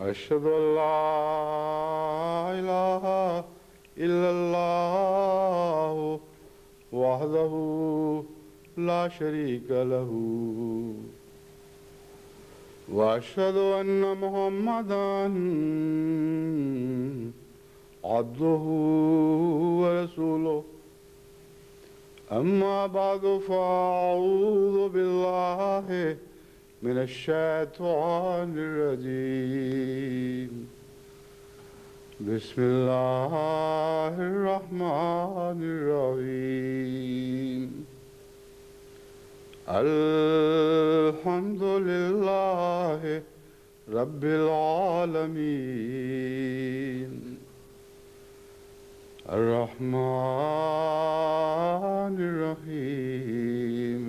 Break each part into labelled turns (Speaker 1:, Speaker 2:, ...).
Speaker 1: أشهد أن لا إله إلا الله وحده لا شريك له وأشهد أن محمدا عبده ورسوله أما بعد فأعوذ بالله من الشيطان الرجيم بسم الله الرحمن الرحيم الحمد لله رب العالمين الرحمن الرحيم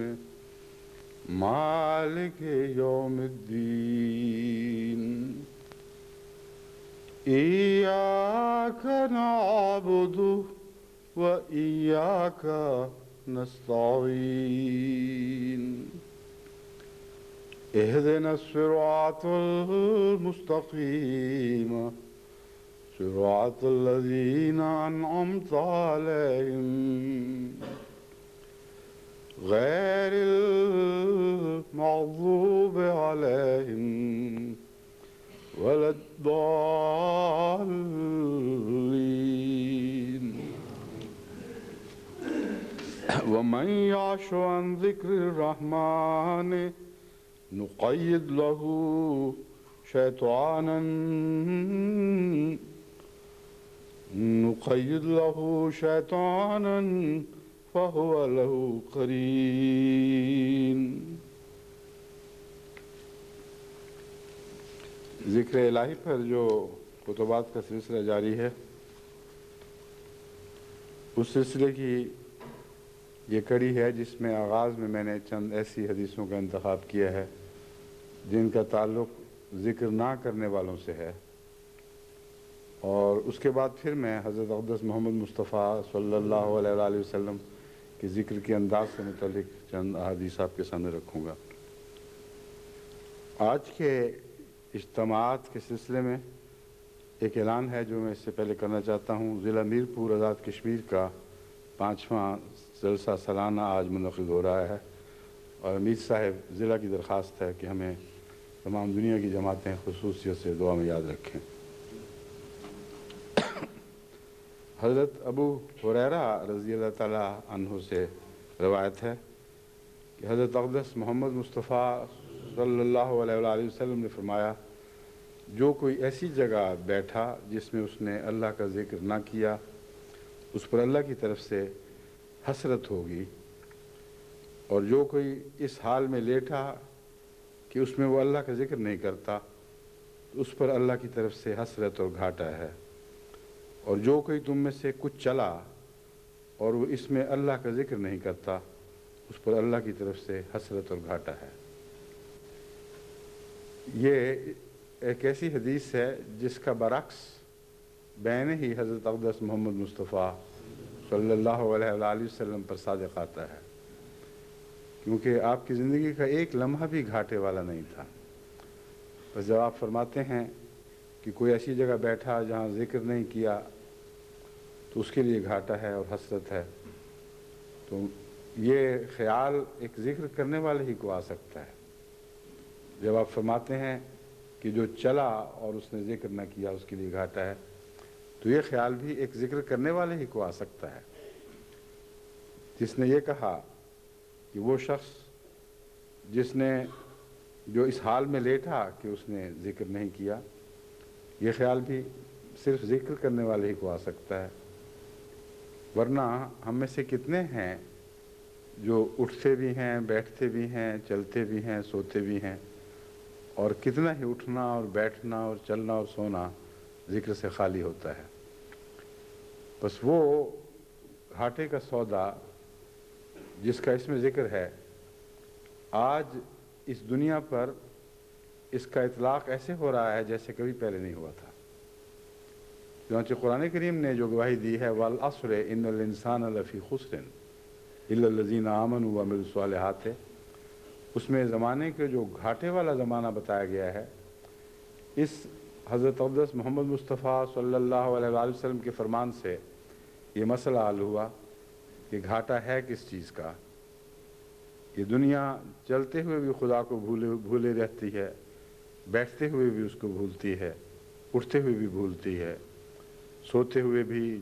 Speaker 1: مالك يوم الدين إياك نعبد وإياك نستعين اهدنا الصراط المستقيم صراط الذين أنعمت عليهم غير المغضوب عليهم ولا الضالين ومن يعش عن ذكر الرحمن نقيد له شيطانا فهو له قرين. ذکر الہی پر جو خطبات کا سلسلہ جاری ہے، اس سلسلے کی یہ کڑی ہے جس میں آغاز میں نے چند ایسی حدیثوں کا انتخاب کیا ہے جن کا تعلق ذکر نہ کرنے والوں سے ہے، اور اس کے بعد پھر میں حضرت اقدس محمد مصطفیٰ صلی اللہ علیہ وآلہ وسلم کے ذکر کے انداز سے متعلق چند احادیث آپ کے سامنے رکھوں گا۔ آج کے اجتماعات کے سلسلے میں ایک اعلان ہے جو میں اس سے پہلے کرنا چاہتا ہوں۔ ضلع میرپور آزاد کشمیر کا 5واں جلسہ سالانہ آج منعقد ہو رہا ہے، اور امیر صاحب ضلع کی درخواست ہے کہ ہمیں تمام دنیا کی جماعتیں خصوصیت سے دعا میں یاد رکھیں۔ حضرت ابو ہریرہ رضی اللہ تعالیٰ عنہ سے روایت ہے کہ حضرت اقدس محمد مصطفیٰ صلی اللہ علیہ وآلہ وسلم نے فرمایا، جو کوئی ایسی جگہ بیٹھا جس میں اس نے اللہ کا ذکر نہ کیا، اس پر اللہ کی طرف سے حسرت ہوگی، اور جو کوئی اس حال میں لیٹا کہ اس میں وہ اللہ کا ذکر نہیں کرتا، اس پر اللہ کی طرف سے حسرت اور گھاٹا ہے، اور جو کوئی تم میں سے کچھ چلا اور وہ اس میں اللہ کا ذکر نہیں کرتا، اس پر اللہ کی طرف سے حسرت اور گھاٹا ہے۔ یہ ایک ایسی حدیث ہے جس کا برعکس بین ہی حضرت اقدس محمد مصطفیٰ صلی اللہ علیہ وآلہ وسلم پر صادق آتا ہے، کیونکہ آپ کی زندگی کا ایک لمحہ بھی گھاٹے والا نہیں تھا۔ بس جب آپ فرماتے ہیں کہ کوئی ایسی جگہ بیٹھا جہاں ذکر نہیں کیا تو اس کے لیے گھاٹا ہے اور حسرت ہے، تو یہ خیال ایک ذکر کرنے والے ہی کو آ سکتا ہے۔ جب آپ فرماتے ہیں کہ جو چلا اور اس نے ذکر نہ کیا اس کے لیے گھاٹا ہے، تو یہ خیال بھی ایک ذکر کرنے والے ہی کو آ سکتا ہے، جس نے یہ کہا کہ وہ شخص جس نے جو اس حال میں لیٹا کہ اس نے ذکر نہیں کیا، یہ خیال بھی صرف ذکر کرنے والے ہی کو آ سکتا ہے، ورنہ ہم میں سے کتنے ہیں جو اٹھتے بھی ہیں، بیٹھتے بھی ہیں، چلتے بھی ہیں، سوتے بھی ہیں، اور کتنا ہی اٹھنا اور بیٹھنا اور چلنا اور سونا ذکر سے خالی ہوتا ہے۔ بس وہ گھاٹے کا سودا جس کا اس میں ذکر ہے، آج اس دنیا پر اس کا اطلاق ایسے ہو رہا ہے جیسے کبھی پہلے نہیں ہوا تھا۔ چنانچہ قرآن کریم نے جو گواہی دی ہے، وَالْعَصْرِ إِنَّ الْإِنسَانَ لَفِي خُسْرٍ إِلَّا الَّذِينَ آمَنُوا وَعَمِلُوا الصَّالِحَاتِ، اس میں زمانے کے جو گھاٹے والا زمانہ بتایا گیا ہے، اس حضرت اقدس محمد مصطفیٰ صلی اللہ علیہ وآلہ وسلم کے فرمان سے یہ مسئلہ حل ہوا کہ گھاٹا ہے کس چیز کا۔ یہ دنیا چلتے ہوئے بھی خدا کو بھولے رہتی ہے، بیٹھتے ہوئے بھی اس کو بھولتی ہے، اٹھتے ہوئے بھی بھولتی ہے، سوتے ہوئے بھی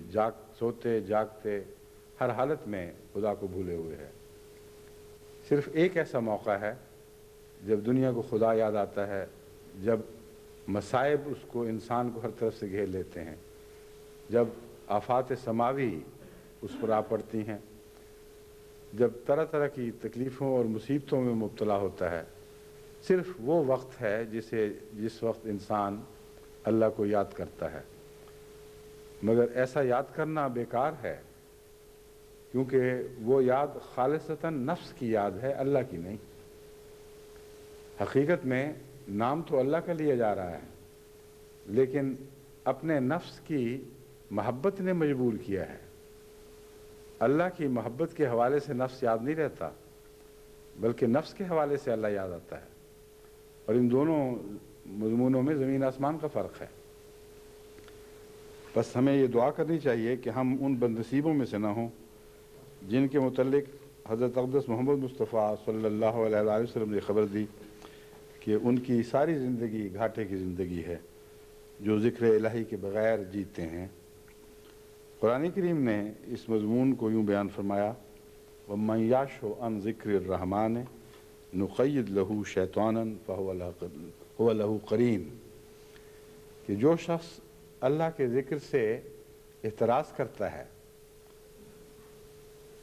Speaker 1: سوتے جاگتے ہر حالت میں خدا کو بھولے ہوئے ہے۔ صرف ایک ایسا موقع ہے جب دنیا کو خدا یاد آتا ہے، جب مصائب اس کو انسان کو ہر طرف سے گھیر لیتے ہیں، جب آفات سماوی اس پر آ پڑتی ہیں، جب طرح طرح کی تکلیفوں اور مصیبتوں میں مبتلا ہوتا ہے۔ صرف وہ وقت ہے جس وقت انسان اللہ کو یاد کرتا ہے، مگر ایسا یاد کرنا بیکار ہے، کیونکہ وہ یاد خالصتاً نفس کی یاد ہے، اللہ کی نہیں۔ حقیقت میں نام تو اللہ کا لیا جا رہا ہے، لیکن اپنے نفس کی محبت نے مجبور کیا ہے۔ اللہ کی محبت کے حوالے سے نفس یاد نہیں رہتا، بلکہ نفس کے حوالے سے اللہ یاد آتا ہے، اور ان دونوں مضمونوں میں زمین آسمان کا فرق ہے۔ بس ہمیں یہ دعا کرنی چاہیے کہ ہم ان بدنصیبوں میں سے نہ ہوں جن کے متعلق حضرت اقدس محمد مصطفیٰ صلی اللہ علیہ وآلہ وسلم نے خبر دی کہ ان کی ساری زندگی گھاٹے کی زندگی ہے، جو ذکر الہی کے بغیر جیتے ہیں۔ قرآن کریم نے اس مضمون کو یوں بیان فرمایا، وَمَنْ يَعْشُ عَنْ ذِكْرِ الرَّحْمَٰنِ نُقَيِّضْ لَهُ شَيْطَانًا فَهُوَ لَهُ قَرِينٌ، کہ جو شخص اللہ کے ذکر سے احتراز کرتا ہے،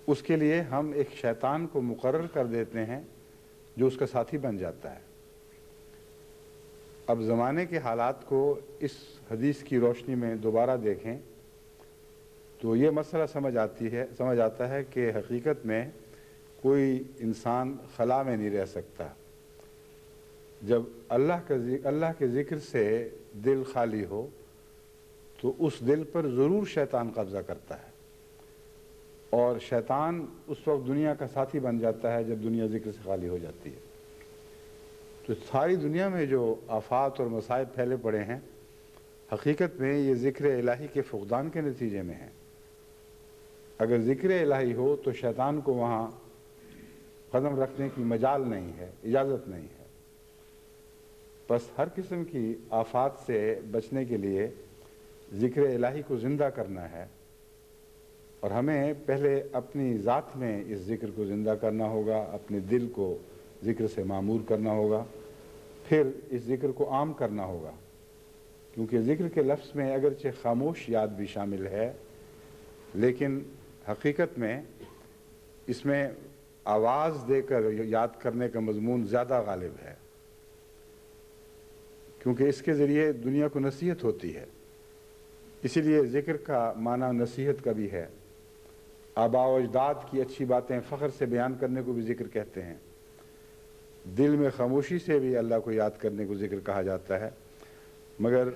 Speaker 1: اس کے لیے ہم ایک شیطان کو مقرر کر دیتے ہیں جو اس کا ساتھی بن جاتا ہے۔ اب زمانے کے حالات کو اس حدیث کی روشنی میں دوبارہ دیکھیں تو یہ مسئلہ سمجھ آتا ہے کہ حقیقت میں کوئی انسان خلا میں نہیں رہ سکتا۔ جب اللہ کے ذکر سے دل خالی ہو تو اس دل پر ضرور شیطان قبضہ کرتا ہے، اور شیطان اس وقت دنیا کا ساتھی بن جاتا ہے جب دنیا ذکر سے خالی ہو جاتی ہے۔ تو ساری دنیا میں جو آفات اور مصائب پھیلے پڑے ہیں، حقیقت میں یہ ذکر الہی کے فقدان کے نتیجے میں ہیں۔ اگر ذکر الہی ہو تو شیطان کو وہاں قدم رکھنے کی مجال نہیں ہے، اجازت نہیں ہے۔ بس ہر قسم کی آفات سے بچنے کے لیے ذکر الہی کو زندہ کرنا ہے، اور ہمیں پہلے اپنی ذات میں اس ذکر کو زندہ کرنا ہوگا، اپنے دل کو ذکر سے معمور کرنا ہوگا، پھر اس ذکر کو عام کرنا ہوگا، کیونکہ ذکر کے لفظ میں اگرچہ خاموش یاد بھی شامل ہے، لیکن حقیقت میں اس میں آواز دے کر یاد کرنے کا مضمون زیادہ غالب ہے، کیونکہ اس کے ذریعے دنیا کو نصیحت ہوتی ہے۔ اسی لیے ذکر کا معنی نصیحت کا بھی ہے۔ آباء و اجداد کی اچھی باتیں فخر سے بیان کرنے کو بھی ذکر کہتے ہیں۔ دل میں خاموشی سے بھی اللہ کو یاد کرنے کو ذکر کہا جاتا ہے، مگر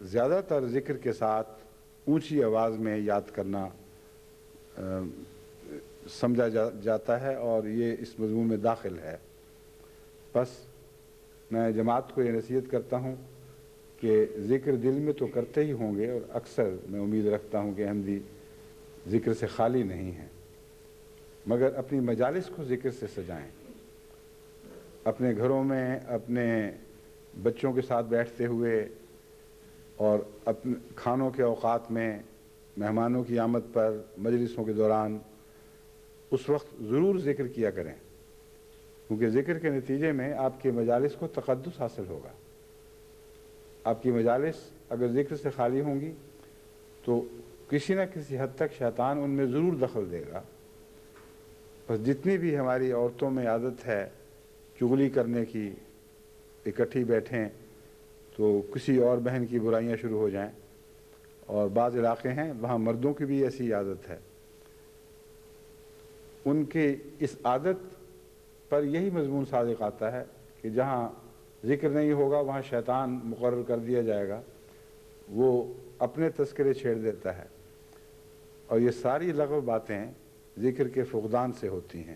Speaker 1: زیادہ تر ذکر کے ساتھ اونچی آواز میں یاد کرنا سمجھا جاتا ہے، اور یہ اس مضمون میں داخل ہے۔ بس میں جماعت کو یہ نصیحت کرتا ہوں کہ ذکر دل میں تو کرتے ہی ہوں گے، اور اکثر میں امید رکھتا ہوں کہ احمدی ذکر سے خالی نہیں ہیں، مگر اپنی مجالس کو ذکر سے سجائیں۔ اپنے گھروں میں اپنے بچوں کے ساتھ بیٹھتے ہوئے اور اپنے کھانوں کے اوقات میں، مہمانوں کی آمد پر، مجلسوں کے دوران اس وقت ضرور ذکر کیا کریں، کیونکہ ذکر کے نتیجے میں آپ کے مجالس کو تقدس حاصل ہوگا۔ آپ کی مجالس اگر ذکر سے خالی ہوں گی تو کسی نہ کسی حد تک شیطان ان میں ضرور دخل دے گا۔ بس جتنی بھی ہماری عورتوں میں عادت ہے چغلی کرنے کی، اکٹھی بیٹھیں تو کسی اور بہن کی برائیاں شروع ہو جائیں، اور بعض علاقے ہیں وہاں مردوں کی بھی ایسی عادت ہے، ان کی اس عادت پر یہی مضمون صادق آتا ہے کہ جہاں ذکر نہیں ہوگا وہاں شیطان مقرر کر دیا جائے گا، وہ اپنے تذکرے چھیڑ دیتا ہے، اور یہ ساری لغو باتیں ذکر کے فقدان سے ہوتی ہیں۔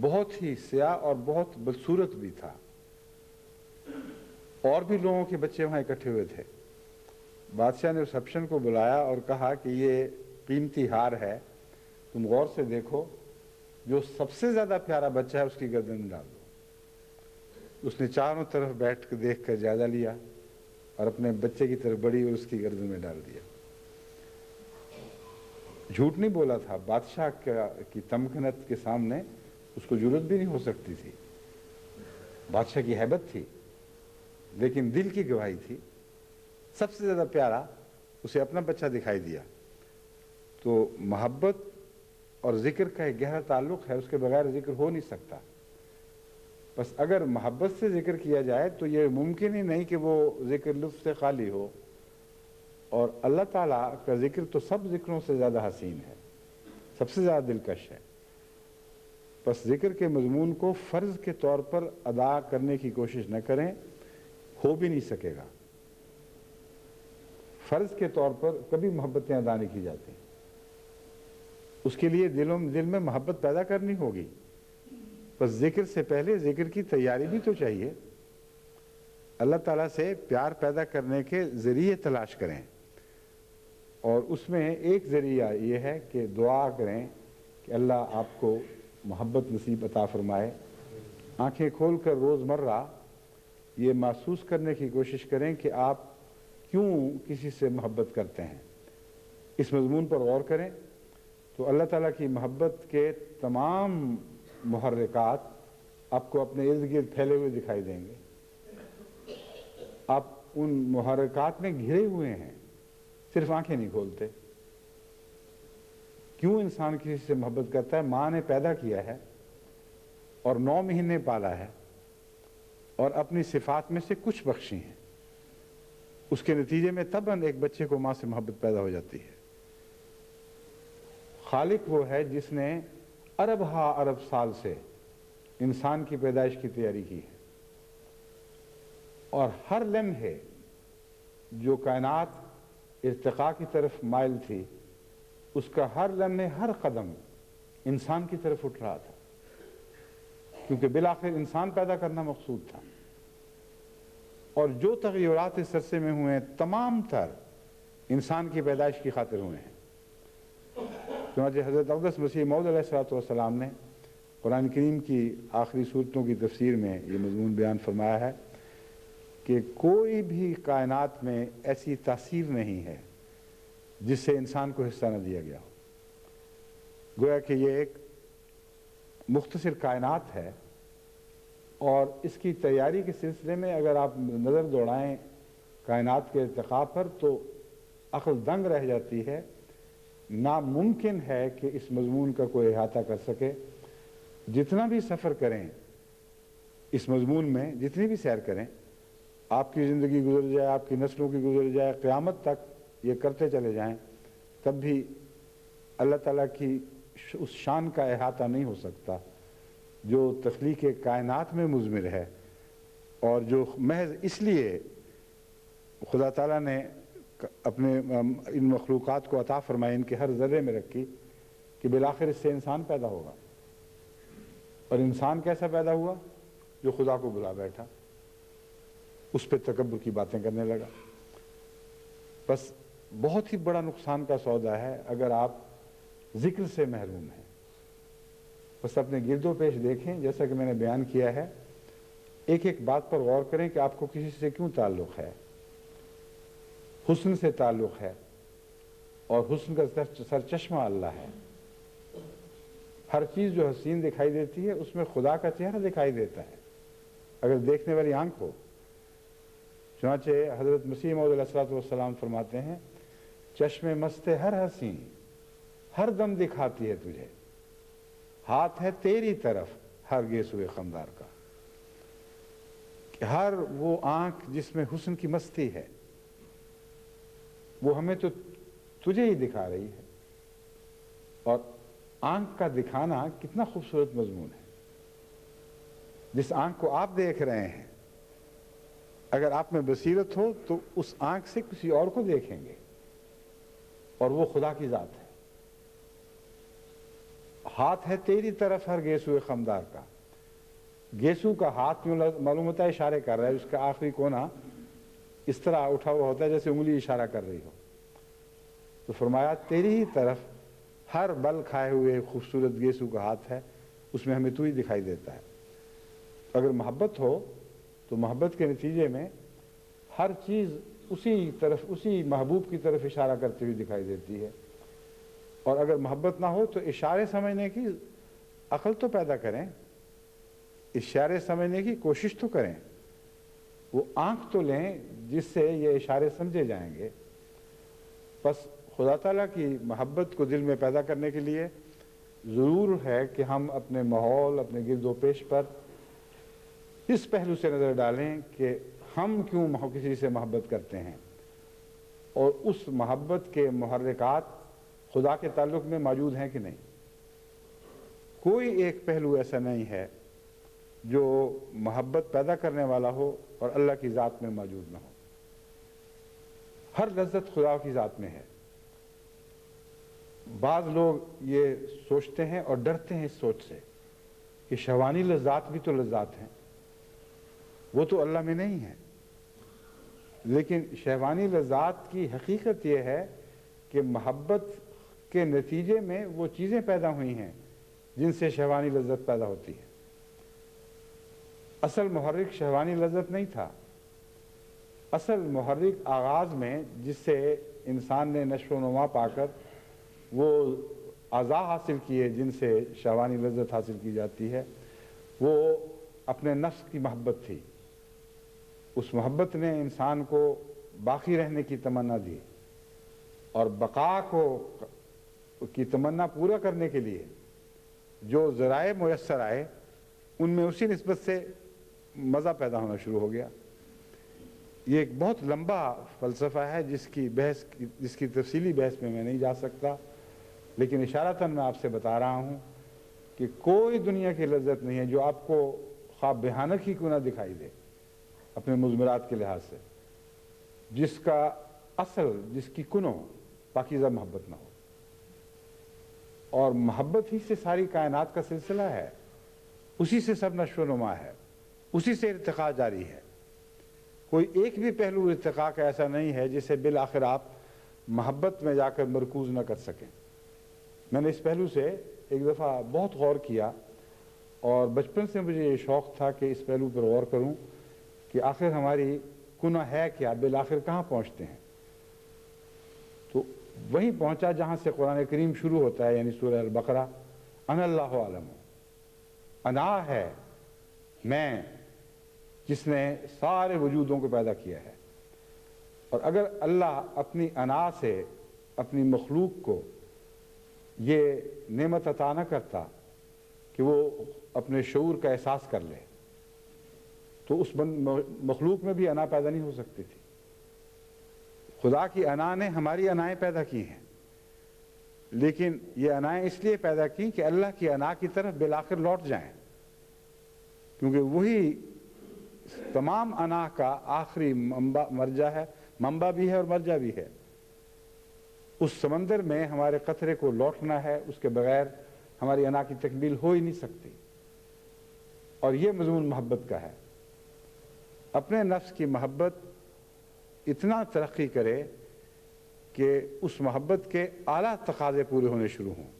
Speaker 1: بہت ہی سیاہ اور بہت بدصورت بھی تھا، اور بھی لوگوں کے بچے وہاں اکٹھے ہوئے تھے۔ بادشاہ نے اس حبشن کو بلایا اور کہا کہ یہ قیمتی ہار ہے، تم غور سے دیکھو، جو سب سے زیادہ پیارا بچہ ہے اس کی گردن میں ڈال دو۔ اس نے چاروں طرف بیٹھ کے دیکھ کر جائزہ لیا اور اپنے بچے کی طرف بڑھی اور اس کی گردن میں ڈال دیا۔ جھوٹ نہیں بولا تھا، بادشاہ کی تمکنت کے سامنے اس کو جرأت بھی نہیں ہو سکتی تھی، بادشاہ کی ہیبت تھی، لیکن دل کی گواہی تھی۔ سب سے زیادہ پیارا اسے اپنا بچہ دکھائی دیا۔ تو محبت اور ذکر کا ایک گہرا تعلق ہے، اس کے بغیر ذکر ہو نہیں سکتا۔ بس اگر محبت سے ذکر کیا جائے تو یہ ممکن ہی نہیں کہ وہ ذکر لطف سے خالی ہو، اور اللہ تعالیٰ کا ذکر تو سب ذکروں سے زیادہ حسین ہے، سب سے زیادہ دلکش ہے۔ بس ذکر کے مضمون کو فرض کے طور پر ادا کرنے کی کوشش نہ کریں، ہو بھی نہیں سکے گا۔ فرض کے طور پر کبھی محبتیں ادا نہیں کی جاتی، اس کے لیے دل میں محبت پیدا کرنی ہوگی۔ بس ذکر سے پہلے ذکر کی تیاری بھی تو چاہیے۔ اللہ تعالیٰ سے پیار پیدا کرنے کے ذریعے تلاش کریں، اور اس میں ایک ذریعہ یہ ہے کہ دعا کریں کہ اللہ آپ کو محبت نصیب عطا فرمائے۔ آنکھیں کھول کر روزمرہ یہ محسوس کرنے کی کوشش کریں کہ آپ کیوں کسی سے محبت کرتے ہیں، اس مضمون پر غور کریں تو اللہ تعالیٰ کی محبت کے تمام محرکات آپ کو اپنے ارد گرد پھیلے ہوئے دکھائی دیں گے۔ آپ ان محرکات میں گھرے ہوئے ہیں، صرف آنکھیں نہیں کھولتے۔ کیوں انسان کسی سے محبت کرتا ہے؟ ماں نے پیدا کیا ہے اور 9 مہینے پالا ہے اور اپنی صفات میں سے کچھ بخشی ہیں، اس کے نتیجے میں طبعاً ایک بچے کو ماں سے محبت پیدا ہو جاتی ہے۔ خالق وہ ہے جس نے ارب سال سے انسان کی پیدائش کی تیاری کی ہے، اور ہر لمحے جو کائنات ارتقاء کی طرف مائل تھی، اس کا ہر لمحے ہر قدم انسان کی طرف اٹھ رہا تھا، کیونکہ بالآخر انسان پیدا کرنا مقصود تھا۔ اور جو تغیرات اس عرصے میں ہوئے ہیں تمام تر انسان کی پیدائش کی خاطر ہوئے ہیں۔ چنانچہ حضرت اقدس مسیح موعود علیہ السلام نے قرآن کریم کی آخری صورتوں کی تفسیر میں یہ مضمون بیان فرمایا ہے کہ کوئی بھی کائنات میں ایسی تاثیر نہیں ہے جس سے انسان کو حصہ نہ دیا گیا ہو۔ گویا کہ یہ ایک مختصر کائنات ہے، اور اس کی تیاری کے سلسلے میں اگر آپ نظر دوڑائیں کائنات کے ارتقاء پر تو عقل دنگ رہ جاتی ہے۔ ناممکن ہے کہ اس مضمون کا کوئی احاطہ کر سکے۔ جتنا بھی سفر کریں اس مضمون میں، جتنی بھی سیر کریں، آپ کی زندگی گزر جائے، آپ کی نسلوں کی گزر جائے، قیامت تک یہ کرتے چلے جائیں، تب بھی اللہ تعالیٰ کی اس شان کا احاطہ نہیں ہو سکتا جو تخلیق کائنات میں مضمر ہے، اور جو محض اس لیے خدا تعالیٰ نے اپنے ان مخلوقات کو عطا فرمائی، ان کے ہر ذرے میں رکھی کہ بالآخر اس سے انسان پیدا ہوگا۔ اور انسان کیسا پیدا ہوا؟ جو خدا کو بلا بیٹھا، اس پہ تکبر کی باتیں کرنے لگا۔ بس بہت ہی بڑا نقصان کا سودا ہے اگر آپ ذکر سے محروم ہیں۔ بس اپنے گرد و پیش دیکھیں، جیسا کہ میں نے بیان کیا ہے، ایک ایک بات پر غور کریں کہ آپ کو کسی سے کیوں تعلق ہے۔ حسن سے تعلق ہے، اور حسن کا سرچشمہ اللہ ہے۔ ہر چیز جو حسین دکھائی دیتی ہے اس میں خدا کا چہرہ دکھائی دیتا ہے اگر دیکھنے والی آنکھ ہو۔ چنانچہ حضرت مسیح موعود علیہ السلام فرماتے ہیں، چشم مست ہر حسین ہر دم دکھاتی ہے تجھے، ہاتھ ہے تیری طرف ہر گیسوئے خمدار کا۔ کہ ہر وہ آنکھ جس میں حسن کی مستی ہے وہ ہمیں تو تجھے ہی دکھا رہی ہے۔ اور آنکھ کا دکھانا کتنا خوبصورت مضمون ہے۔ جس آنکھ کو آپ دیکھ رہے ہیں، اگر آپ میں بصیرت ہو تو اس آنکھ سے کسی اور کو دیکھیں گے، اور وہ خدا کی ذات ہے۔ ہاتھ ہے تیری طرف ہر گیسو خمدار کا. گیسو کا ہاتھ میں معلوم ہوتا ہے اشارے کر رہا ہے, اس کا آخری کونا اس طرح اٹھا ہوا ہوتا ہے جیسے انگلی اشارہ کر رہی ہو. تو فرمایا تیری ہی طرف ہر بل کھائے ہوئے خوبصورت گیسو کا ہاتھ ہے, اس میں ہمیں تو ہی دکھائی دیتا ہے. اگر محبت ہو تو محبت کے نتیجے میں ہر چیز اسی طرف, اسی محبوب کی طرف اشارہ کرتی ہوئی دکھائی دیتی ہے. اور اگر محبت نہ ہو تو اشارے سمجھنے کی عقل تو پیدا کریں, اشارے سمجھنے کی کوشش تو کریں, وہ آنکھ تو لیں جس سے یہ اشارے سمجھے جائیں گے. بس خدا تعالیٰ کی محبت کو دل میں پیدا کرنے کے لیے ضرور ہے کہ ہم اپنے ماحول, اپنے گرد و پیش پر اس پہلو سے نظر ڈالیں کہ ہم کیوں کسی سے محبت کرتے ہیں, اور اس محبت کے محرکات خدا کے تعلق میں موجود ہیں کہ نہیں. کوئی ایک پہلو ایسا نہیں ہے جو محبت پیدا کرنے والا ہو اور اللہ کی ذات میں موجود نہ ہو. ہر لذت خدا کی ذات میں ہے. بعض لوگ یہ سوچتے ہیں اور ڈرتے ہیں اس سوچ سے کہ شہوانی لذات بھی تو لذات ہیں, وہ تو اللہ میں نہیں ہے. لیکن شہوانی لذات کی حقیقت یہ ہے کہ محبت کے نتیجے میں وہ چیزیں پیدا ہوئی ہیں جن سے شہوانی لذت پیدا ہوتی ہے. اصل محرک شہوانی لذت نہیں تھا. اصل محرک آغاز میں جس سے انسان نے نشو و نما پا کر وہ اعضاء حاصل کیے جن سے شہوانی لذت حاصل کی جاتی ہے, وہ اپنے نفس کی محبت تھی. اس محبت نے انسان کو باقی رہنے کی تمنا دی, اور بقا کی تمنا پورا کرنے کے لیے جو ذرائع میسر آئے ان میں اسی نسبت سے مزہ پیدا ہونا شروع ہو گیا. یہ ایک بہت لمبا فلسفہ ہے جس کی تفصیلی بحث میں نہیں جا سکتا, لیکن اشارتاً میں آپ سے بتا رہا ہوں کہ کوئی دنیا کی لذت نہیں ہے جو آپ کو خواب بھیانک ہی کیوں نہ دکھائی دے اپنے مضمرات کے لحاظ سے, جس کا اصل, جس کی کنو پاکیزہ محبت نہ ہو. اور محبت ہی سے ساری کائنات کا سلسلہ ہے, اسی سے سب نشو و نما ہے, اسی سے ارتقاء جاری ہے. کوئی ایک بھی پہلو ارتقاء کا ایسا نہیں ہے جسے بالآخر آپ محبت میں جا کر مرکوز نہ کر سکیں. میں نے اس پہلو سے ایک دفعہ بہت غور کیا, اور بچپن سے مجھے یہ شوق تھا کہ اس پہلو پر غور کروں کہ آخر ہماری کنہ ہے کیا, بالآخر کہاں پہنچتے ہیں. تو وہیں پہنچا جہاں سے قرآن کریم شروع ہوتا ہے, یعنی سورہ البقرہ. انا اللہ عالم, انا ہے میں جس نے سارے وجودوں کو پیدا کیا ہے. اور اگر اللہ اپنی انا سے اپنی مخلوق کو یہ نعمت عطا نہ کرتا کہ وہ اپنے شعور کا احساس کر لے, تو اس مخلوق میں بھی انا پیدا نہیں ہو سکتی تھی. خدا کی انا نے ہماری انائیں پیدا کی ہیں, لیکن یہ انائیں اس لیے پیدا کی کہ اللہ کی انا کی طرف بالآخر لوٹ جائیں, کیونکہ وہی تمام انا کا آخری مرجع ہے, منبع بھی ہے اور مرجع بھی ہے. اس سمندر میں ہمارے قطرے کو لوٹنا ہے, اس کے بغیر ہماری انا کی تکمیل ہو ہی نہیں سکتی. اور یہ مضمون محبت کا ہے. اپنے نفس کی محبت اتنا ترقی کرے کہ اس محبت کے اعلیٰ تقاضے پورے ہونے شروع ہوں,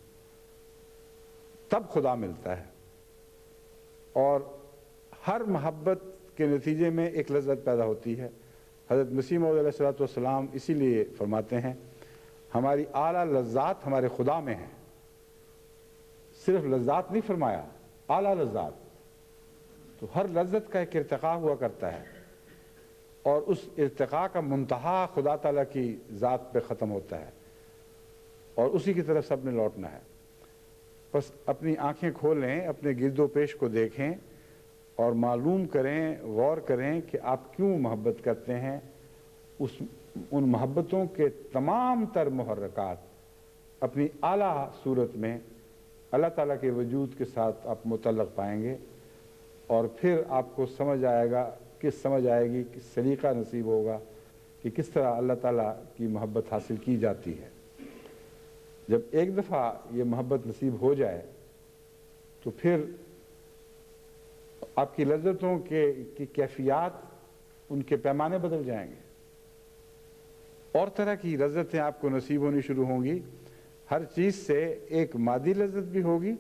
Speaker 1: تب خدا ملتا ہے. اور ہر محبت کے نتیجے میں ایک لذت پیدا ہوتی ہے. حضرت مسیح موعود علیہ السلام اسی لیے فرماتے ہیں ہماری اعلیٰ لذات ہمارے خدا میں ہیں. صرف لذات نہیں فرمایا, اعلیٰ لذات. تو ہر لذت کا ایک ارتقاء ہوا کرتا ہے, اور اس ارتقاء کا منتہا خدا تعالیٰ کی ذات پہ ختم ہوتا ہے, اور اسی کی طرف سب نے لوٹنا ہے. بس اپنی آنکھیں کھولیں, اپنے گرد و پیش کو دیکھیں اور معلوم کریں, غور کریں کہ آپ کیوں محبت کرتے ہیں. ان محبتوں کے تمام تر محرکات اپنی اعلیٰ صورت میں اللہ تعالیٰ کے وجود کے ساتھ آپ متعلق پائیں گے, اور پھر آپ کو سمجھ آئے گی کہ سلیقہ نصیب ہوگا کہ کس طرح اللہ تعالیٰ کی محبت حاصل کی جاتی ہے. جب ایک دفعہ یہ محبت نصیب ہو جائے تو پھر آپ کی لذتوں کی کیفیات، ان کے پیمانے بدل جائیں گے، اور طرح کی لذتیں آپ کو نصیب ہونی شروع ہوں گی۔ ہر چیز سے ایک مادی لذت بھی ہوگی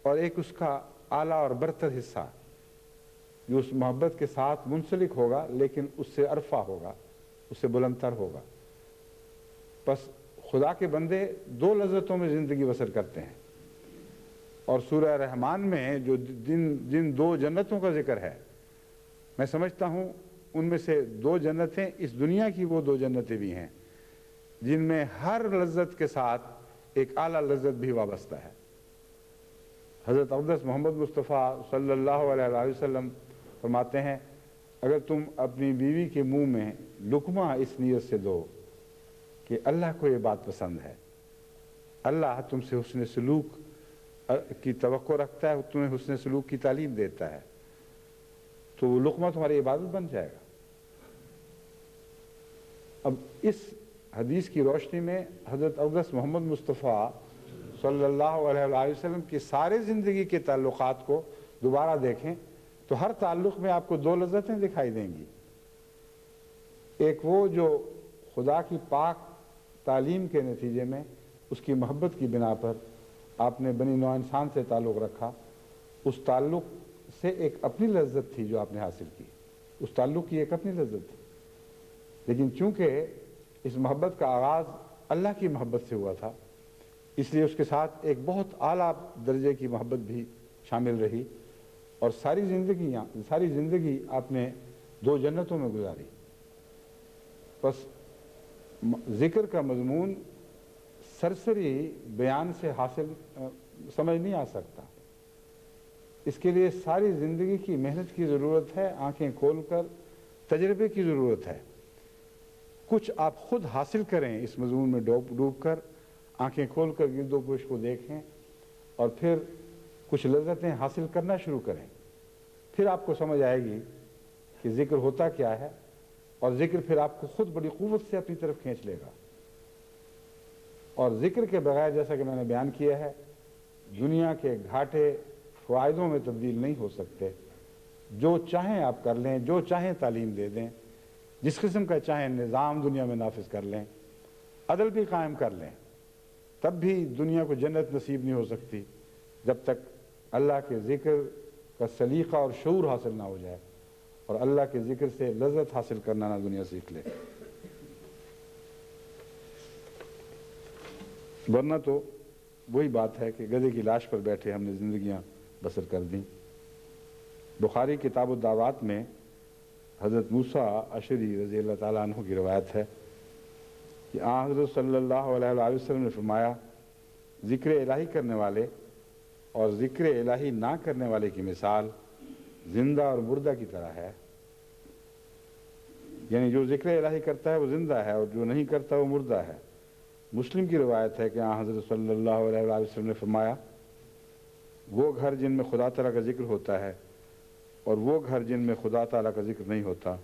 Speaker 1: اور ایک اس کا اعلیٰ اور برتر حصہ جو اس محبت کے ساتھ منسلک ہوگا، لیکن اس سے ارفع ہوگا، اس سے بلندتر ہوگا۔ بس خدا کے بندے دو لذتوں میں زندگی بسر کرتے ہیں، اور سورہ رحمان میں جو جن دو جنتوں کا ذکر ہے، میں سمجھتا ہوں ان میں سے دو جنتیں اس دنیا کی وہ دو جنتیں بھی ہیں جن میں ہر لذت کے ساتھ ایک اعلیٰ لذت بھی وابستہ ہے۔ حضرت اقدس محمد مصطفیٰ صلی اللہ علیہ وسلم فرماتے ہیں، اگر تم اپنی بیوی کے منہ میں لقمہ اس نیت سے دو کہ اللہ کو یہ بات پسند ہے، اللہ تم سے حسن سلوک کی توقع رکھتا ہے، تمہیں حسن سلوک کی تعلیم دیتا ہے، تو وہ لقمہ تمہاری عبادت بن جائے گا۔ اب اس حدیث کی روشنی میں حضرت اقدس محمد مصطفیٰ صلی اللہ علیہ وسلم کی سارے زندگی کے تعلقات کو دوبارہ دیکھیں تو ہر تعلق میں آپ کو دو لذتیں دکھائی دیں گی۔ ایک وہ جو خدا کی پاک تعلیم کے نتیجے میں اس کی محبت کی بنا پر آپ نے بنی نوع انسان سے تعلق رکھا، اس تعلق سے ایک اپنی لذت تھی جو آپ نے حاصل کی، اس تعلق کی ایک اپنی لذت تھی، لیکن چونکہ اس محبت کا آغاز اللہ کی محبت سے ہوا تھا، اس لیے اس کے ساتھ ایک بہت اعلیٰ درجے کی محبت بھی شامل رہی، اور ساری زندگی آپ نے دو جنتوں میں گزاری۔ بس ذکر کا مضمون سرسری بیان سے حاصل سمجھ نہیں آ سکتا، اس کے لیے ساری زندگی کی محنت کی ضرورت ہے، آنکھیں کھول کر تجربے کی ضرورت ہے۔ کچھ آپ خود حاصل کریں اس مضمون میں ڈوب کر، آنکھیں کھول کر گرد و پیش کو دیکھیں، اور پھر کچھ لذتیں حاصل کرنا شروع کریں، پھر آپ کو سمجھ آئے گی کہ ذکر ہوتا کیا ہے، اور ذکر پھر آپ کو خود بڑی قوت سے اپنی طرف کھینچ لے گا۔ اور ذکر کے بغیر، جیسا کہ میں نے بیان کیا ہے، دنیا کے گھاٹے فوائدوں میں تبدیل نہیں ہو سکتے۔ جو چاہیں آپ کر لیں، جو چاہیں تعلیم دے دیں، جس قسم کا چاہیں نظام دنیا میں نافذ کر لیں، عدل بھی قائم کر لیں، تب بھی دنیا کو جنت نصیب نہیں ہو سکتی جب تک اللہ کے ذکر کا سلیقہ اور شعور حاصل نہ ہو جائے، اور اللہ کے ذکر سے لذت حاصل کرنا نہ دنیا سیکھ لے۔ ورنہ تو وہی بات ہے کہ گدھے کی لاش پر بیٹھے ہم نے زندگیاں بسر کر دیں۔ بخاری کتاب الدعوات میں حضرت موسیٰ اشعری رضی اللہ تعالیٰ عنہ کی روایت ہے کہ آن حضرت صلی اللہ علیہ وسلم نے فرمایا، ذکر الہی کرنے والے اور ذکر الہی نہ کرنے والے کی مثال زندہ اور مردہ کی طرح ہے۔ یعنی جو ذکر الہی کرتا ہے وہ زندہ ہے، اور جو نہیں کرتا وہ مردہ ہے۔ مسلم کی روایت ہے کہ آن حضرت صلی اللہ علیہ وسلم نے فرمایا، وہ گھر جن میں خدا تعالیٰ کا ذکر ہوتا ہے اور وہ گھر جن میں خدا تعالیٰ کا ذکر نہیں ہوتا،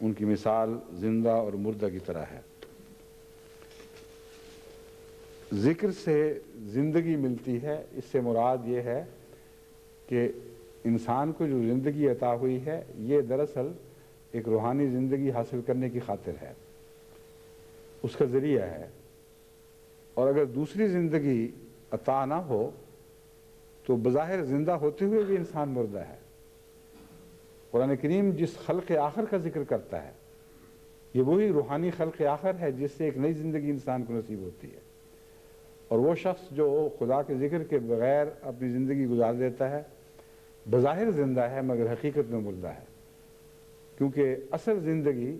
Speaker 1: ان کی مثال زندہ اور مردہ کی طرح ہے۔ ذکر سے زندگی ملتی ہے، اس سے مراد یہ ہے کہ انسان کو جو زندگی عطا ہوئی ہے یہ دراصل ایک روحانی زندگی حاصل کرنے کی خاطر ہے، اس کا ذریعہ ہے۔ اور اگر دوسری زندگی عطا نہ ہو تو بظاہر زندہ ہوتے ہوئے بھی انسان مردہ ہے۔ قرآن کریم جس خلق آخر کا ذکر کرتا ہے، یہ وہی روحانی خلق آخر ہے جس سے ایک نئی زندگی انسان کو نصیب ہوتی ہے۔ اور وہ شخص جو خدا کے ذکر کے بغیر اپنی زندگی گزار دیتا ہے، بظاہر زندہ ہے مگر حقیقت میں مردہ ہے، کیونکہ اصل زندگی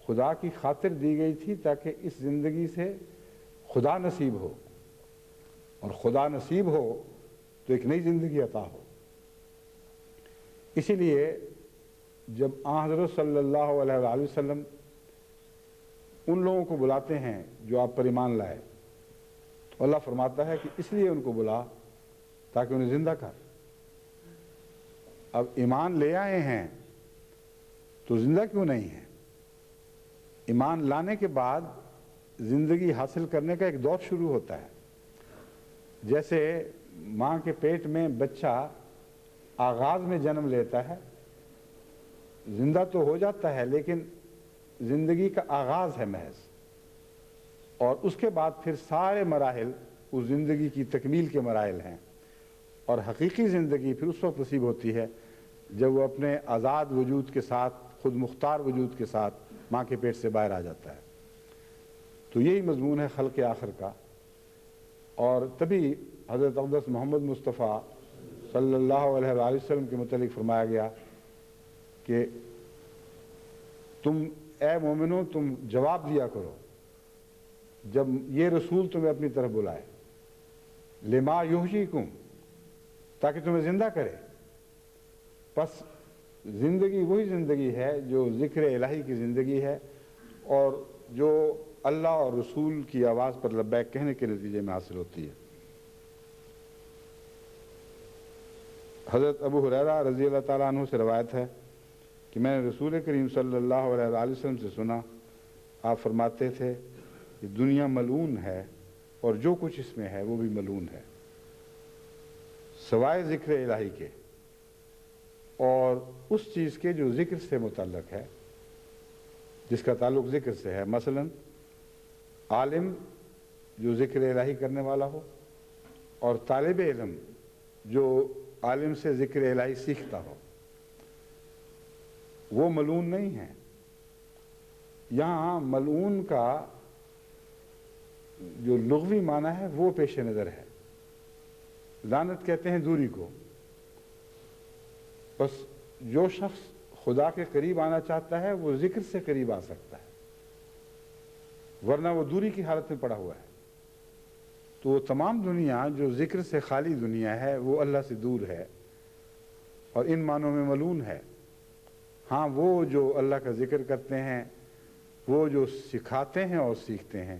Speaker 1: خدا کی خاطر دی گئی تھی تاکہ اس زندگی سے خدا نصیب ہو، اور خدا نصیب ہو تو ایک نئی زندگی عطا ہو۔ اسی لیے جب آن حضرت صلی اللہ علیہ وسلم ان لوگوں کو بلاتے ہیں جو آپ پر ایمان لائے، تو اللہ فرماتا ہے کہ اس لیے ان کو بلا تاکہ انہیں زندہ کر۔ اب ایمان لے آئے ہیں تو زندہ کیوں نہیں ہیں؟ ایمان لانے کے بعد زندگی حاصل کرنے کا ایک دور شروع ہوتا ہے۔ جیسے ماں کے پیٹ میں بچہ آغاز میں جنم لیتا ہے، زندہ تو ہو جاتا ہے لیکن زندگی کا آغاز ہے محض، اور اس کے بعد پھر سارے مراحل اس زندگی کی تکمیل کے مراحل ہیں، اور حقیقی زندگی پھر اس وقت نصیب ہوتی ہے جب وہ اپنے آزاد وجود کے ساتھ، خود مختار وجود کے ساتھ ماں کے پیٹ سے باہر آ جاتا ہے۔ تو یہی مضمون ہے خلق آخر کا، اور تبھی حضرت اقدس محمد مصطفیٰ صلی اللہ علیہ وآلہ وسلم کے متعلق فرمایا گیا کہ تم اے مومنو تم جواب دیا کرو جب یہ رسول تمہیں اپنی طرف بلائے، لما یحییکم، تاکہ تمہیں زندہ کرے۔ پس زندگی وہی زندگی ہے جو ذکر الہی کی زندگی ہے، اور جو اللہ اور رسول کی آواز پر لبیک کہنے کے نتیجے میں حاصل ہوتی ہے۔ حضرت ابو ہریرہ رضی اللہ تعالیٰ عنہ سے روایت ہے کہ میں نے رسول کریم صلی اللہ علیہ وآلہ وسلم سے سنا، آپ فرماتے تھے کہ دنیا ملعون ہے اور جو کچھ اس میں ہے وہ بھی ملعون ہے سوائے ذکر الہی کے اور اس چیز کے جو ذکر سے متعلق ہے، جس کا تعلق ذکر سے ہے، مثلا عالم جو ذکر الہی کرنے والا ہو، اور طالب علم جو عالم سے ذکر الہی سیکھتا ہو، وہ ملعون نہیں ہے۔ یہاں ملعون کا جو لغوی معنی ہے وہ پیش نظر ہے۔ لعنت کہتے ہیں دوری کو، بس جو شخص خدا کے قریب آنا چاہتا ہے وہ ذکر سے قریب آ سکتا ہے، ورنہ وہ دوری کی حالت میں پڑا ہوا ہے۔ تو وہ تمام دنیا جو ذکر سے خالی دنیا ہے وہ اللہ سے دور ہے اور ان معنوں میں ملعون ہے۔ ہاں وہ جو اللہ کا ذکر کرتے ہیں، وہ جو سکھاتے ہیں اور سیکھتے ہیں،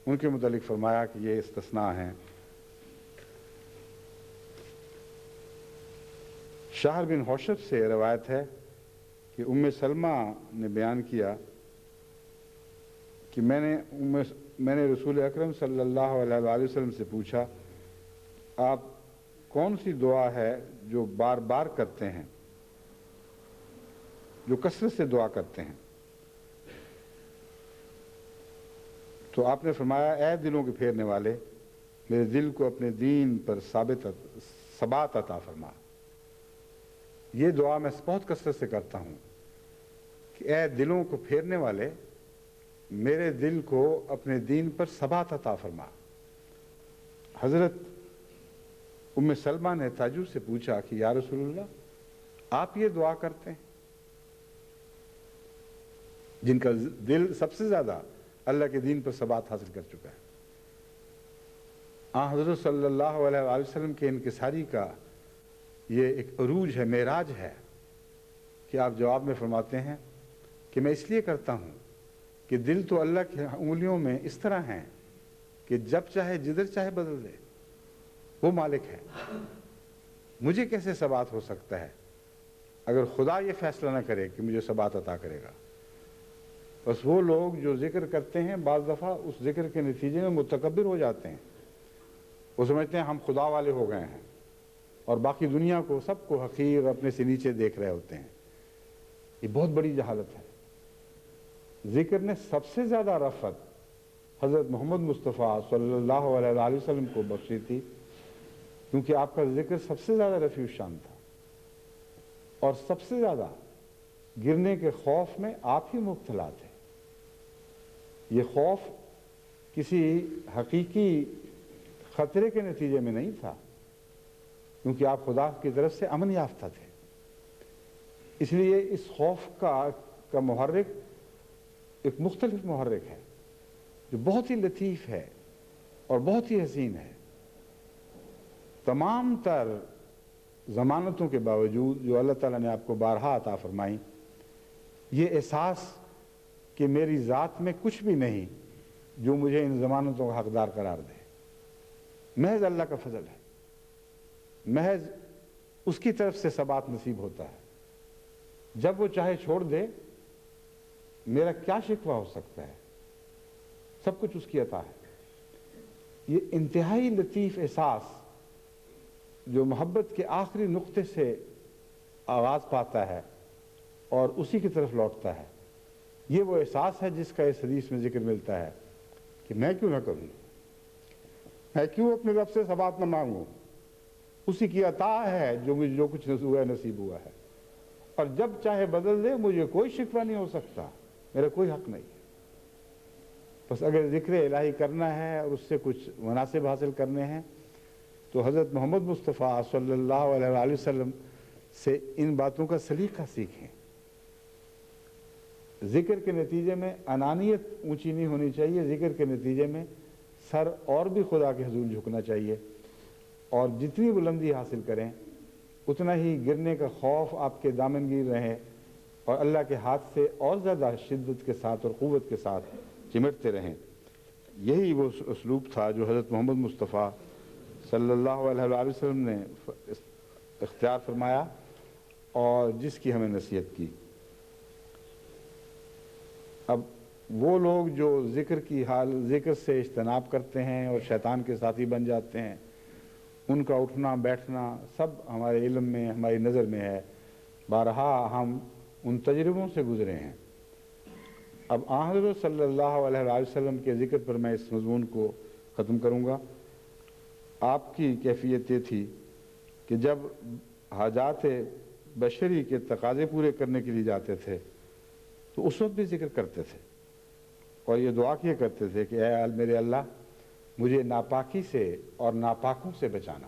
Speaker 1: ان کے متعلق فرمایا کہ یہ استثناء ہیں۔ شہر بن حوشب سے روایت ہے کہ ام سلمہ نے بیان کیا کہ میں نے رسول اکرم صلی اللہ علیہ وآلہ وسلم سے پوچھا، آپ کون سی دعا ہے جو بار بار کرتے ہیں، جو کثرت سے دعا کرتے ہیں؟ تو آپ نے فرمایا، اے دلوں کے پھیرنے والے، میرے دل کو اپنے دین پر ثبات عطا فرما۔ یہ دعا میں بہت کثرت سے کرتا ہوں کہ اے دلوں کو پھیرنے والے، میرے دل کو اپنے دین پر ثبات عطا فرما۔ حضرت ام سلمہ نے تعجب سے پوچھا کہ یا رسول اللہ، آپ یہ دعا کرتے ہیں؟ جن کا دل سب سے زیادہ اللہ کے دین پر ثبات حاصل کر چکا ہے۔ حضرت صلی اللہ علیہ وآلہ وسلم کے انکساری کا یہ ایک عروج ہے، معراج ہے کہ آپ جواب میں فرماتے ہیں کہ میں اس لیے کرتا ہوں کہ دل تو اللہ کی انگلیوں میں اس طرح ہیں کہ جب چاہے جدھر چاہے بدل دے، وہ مالک ہے۔ مجھے کیسے ثبات ہو سکتا ہے اگر خدا یہ فیصلہ نہ کرے کہ مجھے ثبات عطا کرے گا؟ بس وہ لوگ جو ذکر کرتے ہیں بعض دفعہ اس ذکر کے نتیجے میں متکبر ہو جاتے ہیں، وہ سمجھتے ہیں ہم خدا والے ہو گئے ہیں، اور باقی دنیا کو، سب کو حقیر اپنے سے نیچے دیکھ رہے ہوتے ہیں۔ یہ بہت بڑی جہالت ہے۔ ذکر نے سب سے زیادہ رفعت حضرت محمد مصطفیٰ صلی اللہ علیہ وآلہ وسلم کو بخشی تھی، کیونکہ آپ کا ذکر سب سے زیادہ رفیع الشان تھا، اور سب سے زیادہ گرنے کے خوف میں آپ ہی مبتلا تھے۔ یہ خوف کسی حقیقی خطرے کے نتیجے میں نہیں تھا، کیونکہ آپ خدا کی طرف سے امن یافتہ تھے۔ اس لیے اس خوف کا محرک ایک مختلف محرک ہے جو بہت ہی لطیف ہے اور بہت ہی حسین ہے۔ تمام تر ضمانتوں کے باوجود جو اللہ تعالیٰ نے آپ کو بارہا عطا فرمائی، یہ احساس کہ میری ذات میں کچھ بھی نہیں جو مجھے ان ضمانتوں کا حقدار قرار دے، محض اللہ کا فضل ہے، محض اس کی طرف سے ثبات نصیب ہوتا ہے۔ جب وہ چاہے چھوڑ دے، میرا کیا شکوہ ہو سکتا ہے؟ سب کچھ اس کی عطا ہے۔ یہ انتہائی لطیف احساس جو محبت کے آخری نقطے سے آغاز پاتا ہے اور اسی کی طرف لوٹتا ہے، یہ وہ احساس ہے جس کا اس حدیث میں ذکر ملتا ہے کہ میں کیوں نہ کروں، میں کیوں اپنے رب سے ثواب نہ مانگوں، اسی کی عطا ہے جو مجھے جو کچھ نصیب ہوا ہے، اور جب چاہے بدل دے، مجھے کوئی شکوہ نہیں ہو سکتا، میرا کوئی حق نہیں۔ بس اگر ذکر الہی کرنا ہے اور اس سے کچھ مناسب حاصل کرنے ہیں تو حضرت محمد مصطفیٰ صلی اللہ علیہ وآلہ وسلم سے ان باتوں کا سلیقہ سیکھیں۔ ذکر کے نتیجے میں انانیت اونچی نہیں ہونی چاہیے، ذکر کے نتیجے میں سر اور بھی خدا کے حضور جھکنا چاہیے، اور جتنی بلندی حاصل کریں اتنا ہی گرنے کا خوف آپ کے دامنگیر رہے، اور اللہ کے ہاتھ سے اور زیادہ شدت کے ساتھ اور قوت کے ساتھ چمٹتے رہیں۔ یہی وہ اسلوب تھا جو حضرت محمد مصطفیٰ صلی اللہ علیہ وآلہ وسلم نے اختیار فرمایا اور جس کی ہمیں نصیحت کی۔ اب وہ لوگ جو ذکر سے اجتناب کرتے ہیں اور شیطان کے ساتھی بن جاتے ہیں، ان کا اٹھنا بیٹھنا سب ہمارے علم میں، ہماری نظر میں ہے، بارہا ہم ان تجربوں سے گزرے ہیں۔ اب آن حضرت صلی اللہ علیہ وآلہ وسلم کے ذکر پر میں اس مضمون کو ختم کروں گا۔ آپ کی کیفیت یہ تھی کہ جب حاجات بشری کے تقاضے پورے کرنے کے لیے جاتے تھے تو اس وقت بھی ذکر کرتے تھے، اور یہ دعا کیا کرتے تھے کہ اے میرے اللہ، مجھے ناپاکی سے اور ناپاکوں سے بچانا،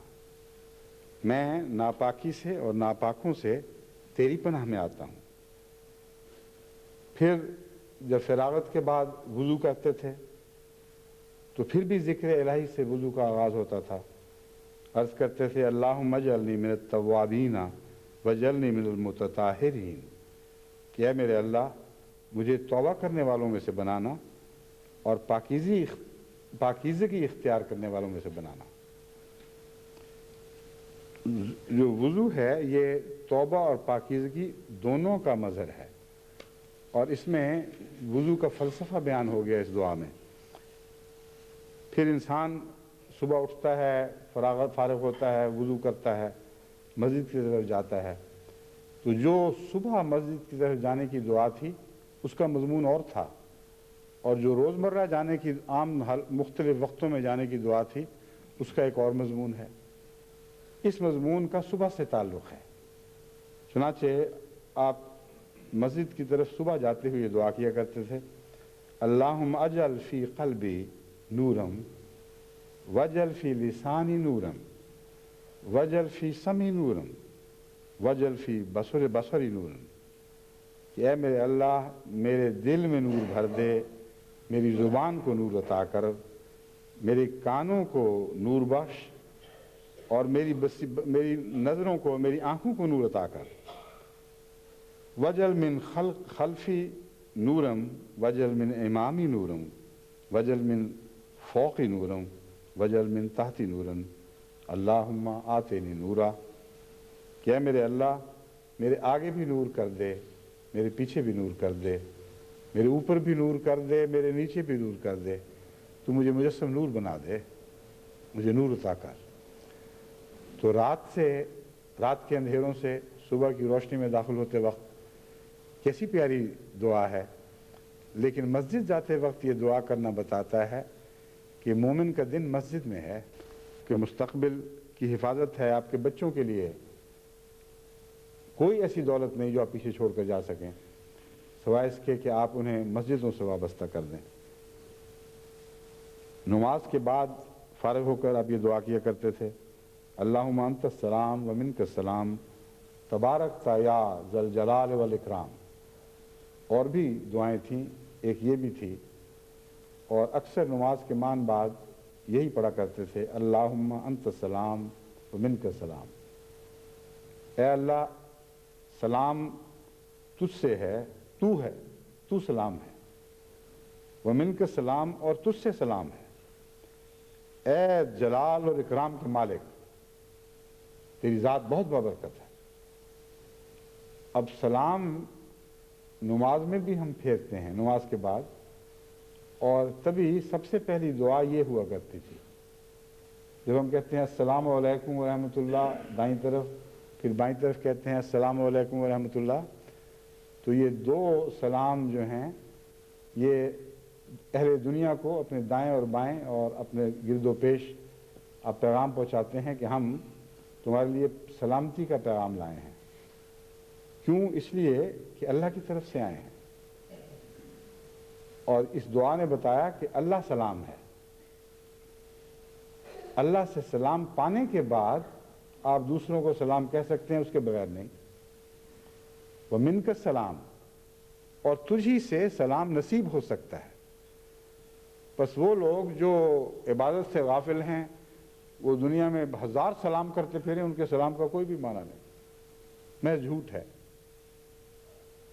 Speaker 1: میں ناپاکی سے اور ناپاکوں سے تیری پناہ میں آتا ہوں۔ پھر جب فراغت کے بعد وضو کرتے تھے تو پھر بھی ذکر الہی سے وضو کا آغاز ہوتا تھا۔ عرض کرتے تھے اللہم اجعلنی من التوابین واجعلنی من المتطہرین، کہ اے میرے اللہ، مجھے توبہ کرنے والوں میں سے بنانا اور پاکیزگی اختیار کرنے والوں میں سے بنانا۔ جو وضو ہے یہ توبہ اور پاکیزگی دونوں کا مظہر ہے، اور اس میں وضو کا فلسفہ بیان ہو گیا اس دعا میں۔ پھر انسان صبح اٹھتا ہے، فارغ ہوتا ہے، وضو کرتا ہے، مسجد کی طرف جاتا ہے، تو جو صبح مسجد کی طرف جانے کی دعا تھی اس کا مضمون اور تھا، اور جو روزمرہ جانے کی عام مختلف وقتوں میں جانے کی دعا تھی اس کا ایک اور مضمون ہے۔ اس مضمون کا صبح سے تعلق ہے، چنانچہ آپ مسجد کی طرف صبح جاتے ہوئے دعا کیا کرتے تھے اللہم اجعل فی قلبی نورم واجعل فی لسانی نورم واجعل فی سمعی نورم واجعل فی بصری نورم، کہ اے میرے اللہ، میرے دل میں نور بھر دے، میری زبان کو نور عطا کر، میرے کانوں کو نور بخش، اور میری نظروں کو، میری آنکھوں کو نور عطا کر۔ وجل من خلفی نورم وجل من امامی نورم وجل من فوقی نورم وجل من تحتی نورم اللہم آتینی نورا، کہ اے میرے اللہ، میرے آگے بھی نور کر دے، میرے پیچھے بھی نور کر دے، میرے اوپر بھی نور کر دے، میرے نیچے بھی نور کر دے، تو مجھے مجسم نور بنا دے، مجھے نور عطا کر۔ تو رات کے اندھیروں سے صبح کی روشنی میں داخل ہوتے وقت کیسی پیاری دعا ہے، لیکن مسجد جاتے وقت یہ دعا کرنا بتاتا ہے کہ مومن کا دن مسجد میں ہے، کہ مستقبل کی حفاظت ہے آپ کے بچوں کے لیے۔ کوئی ایسی دولت نہیں جو آپ پیچھے چھوڑ کر جا سکیں سوائے اس کے کہ آپ انہیں مسجدوں سے وابستہ کر دیں۔ نماز کے بعد فارغ ہو کر آپ یہ دعا کیا کرتے تھے اللہم انت السلام ومنک السلام تبارک یا ذا الجلال والاکرام۔ اور بھی دعائیں تھیں، ایک یہ بھی تھی، اور اکثر نماز کے بعد یہی پڑھا کرتے تھے اللہم انت السلام ومنک السلام، اے اللہ، سلام تجھ سے ہے، تو سلام ہے، ومنک السلام، اور تجھ سے سلام ہے، اے جلال اور اکرام کے مالک، تیری ذات بہت بابرکت ہے۔ اب سلام نماز میں بھی ہم پھیرتے ہیں نماز کے بعد، اور تبھی سب سے پہلی دعا یہ ہوا کرتی تھی جب ہم کہتے ہیں السلام علیکم ورحمۃ اللہ دائیں طرف، پھر بائیں طرف کہتے ہیں السلام علیکم ورحمۃ اللہ، تو یہ دو سلام جو ہیں یہ اہل دنیا کو اپنے دائیں اور بائیں اور اپنے گرد و پیش آپ پیغام پہنچاتے ہیں کہ ہم تمہارے لیے سلامتی کا پیغام لائے ہیں۔ کیوں؟ اس لیے کہ اللہ کی طرف سے آئے ہیں، اور اس دعا نے بتایا کہ اللہ سلام ہے۔ اللہ سے سلام پانے کے بعد آپ دوسروں کو سلام کہہ سکتے ہیں، اس کے بغیر نہیں۔ وَمِنْكَ السلام، اور تجھی سے سلام نصیب ہو سکتا ہے۔ بس وہ لوگ جو عبادت سے غافل ہیں، وہ دنیا میں ہزار سلام کرتے پھریں، ان کے سلام کا کوئی بھی معنی نہیں، محض جھوٹ ہے،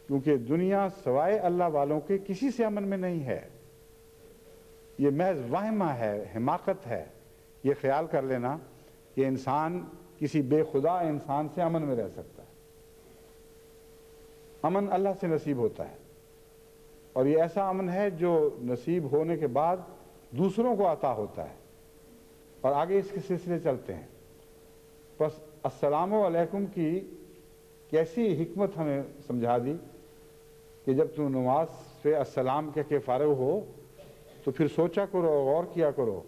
Speaker 1: کیونکہ دنیا سوائے اللہ والوں کے کسی سے امن میں نہیں ہے۔ یہ محض وہمہ ہے، حماقت ہے یہ خیال کر لینا کہ انسان کسی بے خدا انسان سے امن میں رہ سکتا ہے۔ امن اللہ سے نصیب ہوتا ہے، اور یہ ایسا امن ہے جو نصیب ہونے کے بعد دوسروں کو عطا ہوتا ہے، اور آگے اس کے سلسلے چلتے ہیں۔ بس السلام علیکم کی کیسی حکمت ہمیں سمجھا دی کہ جب تم نماز سے السلام کہہ کے فارغ ہو تو پھر سوچا کرو اور غور کیا کرو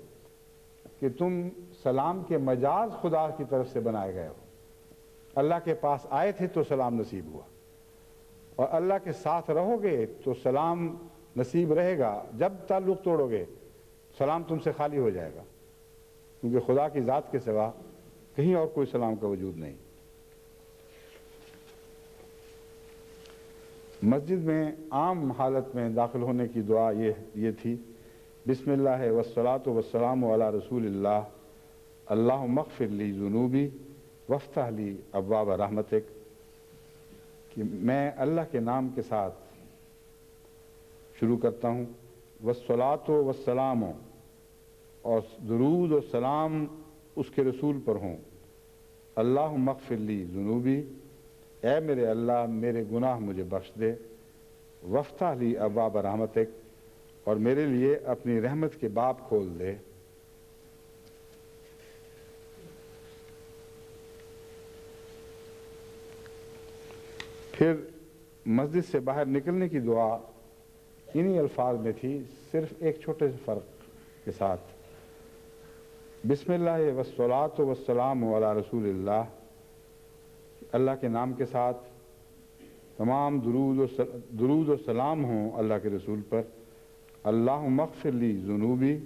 Speaker 1: کہ تم سلام کے مجاز خدا کی طرف سے بنائے گئے ہو۔ اللہ کے پاس آئے تھے تو سلام نصیب ہوا، اور اللہ کے ساتھ رہو گے تو سلام نصیب رہے گا۔ جب تعلق توڑو گے سلام تم سے خالی ہو جائے گا، کیونکہ خدا کی ذات کے سوا کہیں اور کوئی سلام کا وجود نہیں۔ مسجد میں عام حالت میں داخل ہونے کی دعا یہ تھی، بسم اللہ والصلاۃ والسلام علی رسول اللہ، اللہم اغفر لی ذنوبی وافتح لی ابواب رحمتک، کہ میں اللہ کے نام کے ساتھ شروع کرتا ہوں، والصلاۃ والسلام، اور درود و سلام اس کے رسول پر ہوں، اللہم اغفر لی ذنوبی، اے میرے اللہ میرے گناہ مجھے بخش دے، وافتح لی ابواب رحمتک، اور میرے لیے اپنی رحمت کے باب کھول دے۔ پھر مسجد سے باہر نکلنے کی دعا انہی الفاظ میں تھی، صرف ایک چھوٹے سے فرق کے ساتھ، بسم اللہ والصلاۃ والسلام علی رسول اللہ، اللہ کے نام کے ساتھ تمام درود و سلام ہوں اللہ کے رسول پر، اللہم اغفر لی ذنوبی،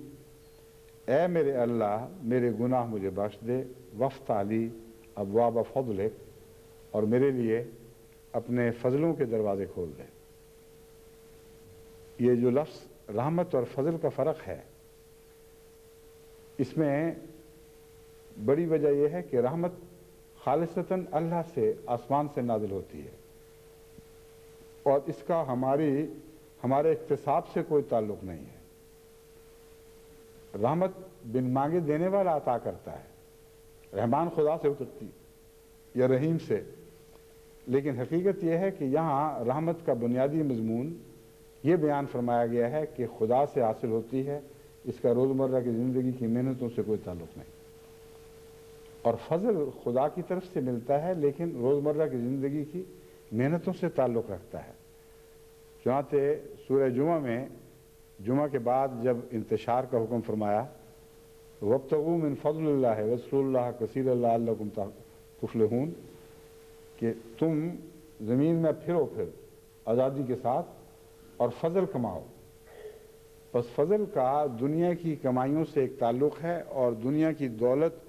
Speaker 1: اے میرے اللہ میرے گناہ مجھے بخش دے، وافتح لی ابواب فضلک، اور میرے لیے اپنے فضلوں کے دروازے کھول دے۔ یہ جو لفظ رحمت اور فضل کا فرق ہے، اس میں بڑی وجہ یہ ہے کہ رحمت خالصتاً اللہ سے آسمان سے نازل ہوتی ہے، اور اس کا ہمارے اکتساب سے کوئی تعلق نہیں ہے۔ رحمت بن مانگے دینے والا عطا کرتا ہے، رحمان خدا سے اترتی یا رحیم سے، لیکن حقیقت یہ ہے کہ یہاں رحمت کا بنیادی مضمون یہ بیان فرمایا گیا ہے کہ خدا سے حاصل ہوتی ہے، اس کا روزمرہ کی زندگی کی محنتوں سے کوئی تعلق نہیں، اور فضل خدا کی طرف سے ملتا ہے لیکن روزمرہ کی زندگی کی محنتوں سے تعلق رکھتا ہے۔ چنانچہ سورہ جمعہ میں جمعہ کے بعد جب انتشار کا حکم فرمایا، وَابْتَغُوا مِنْ فَضْلِ اللَّهِ وَاذْكُرُوا اللَّهَ كَثِيرًا لَعَلَّكُمْ تُفْلِحُونَ، کہ تم زمین میں پھرو پھر آزادی کے ساتھ اور فضل کماؤ۔ بس فضل کا دنیا کی کمائیوں سے ایک تعلق ہے، اور دنیا کی دولت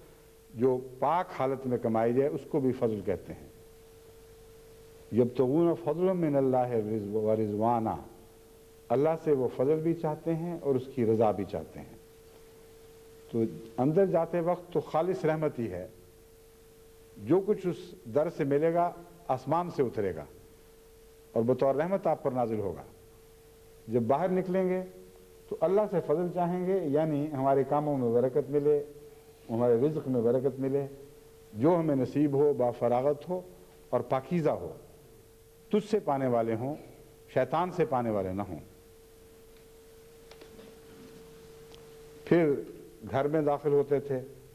Speaker 1: جو پاک حالت میں کمائی جائے اس کو بھی فضل کہتے ہیں۔ یبتغون فضلا من اللہ ورضوانا، اللہ سے وہ فضل بھی چاہتے ہیں اور اس کی رضا بھی چاہتے ہیں۔ تو اندر جاتے وقت تو خالص رحمت ہی ہے، جو کچھ اس در سے ملے گا آسمان سے اترے گا اور بطور رحمت آپ پر نازل ہوگا۔ جب باہر نکلیں گے تو اللہ سے فضل چاہیں گے، یعنی ہمارے کاموں میں برکت ملے، ہمارے رزق میں برکت ملے، جو ہمیں نصیب ہو بافراغت ہو اور پاکیزہ ہو، تجھ سے پانے والے ہوں، شیطان سے پانے والے نہ ہوں۔ پھر گھر میں داخل ہوتے تھے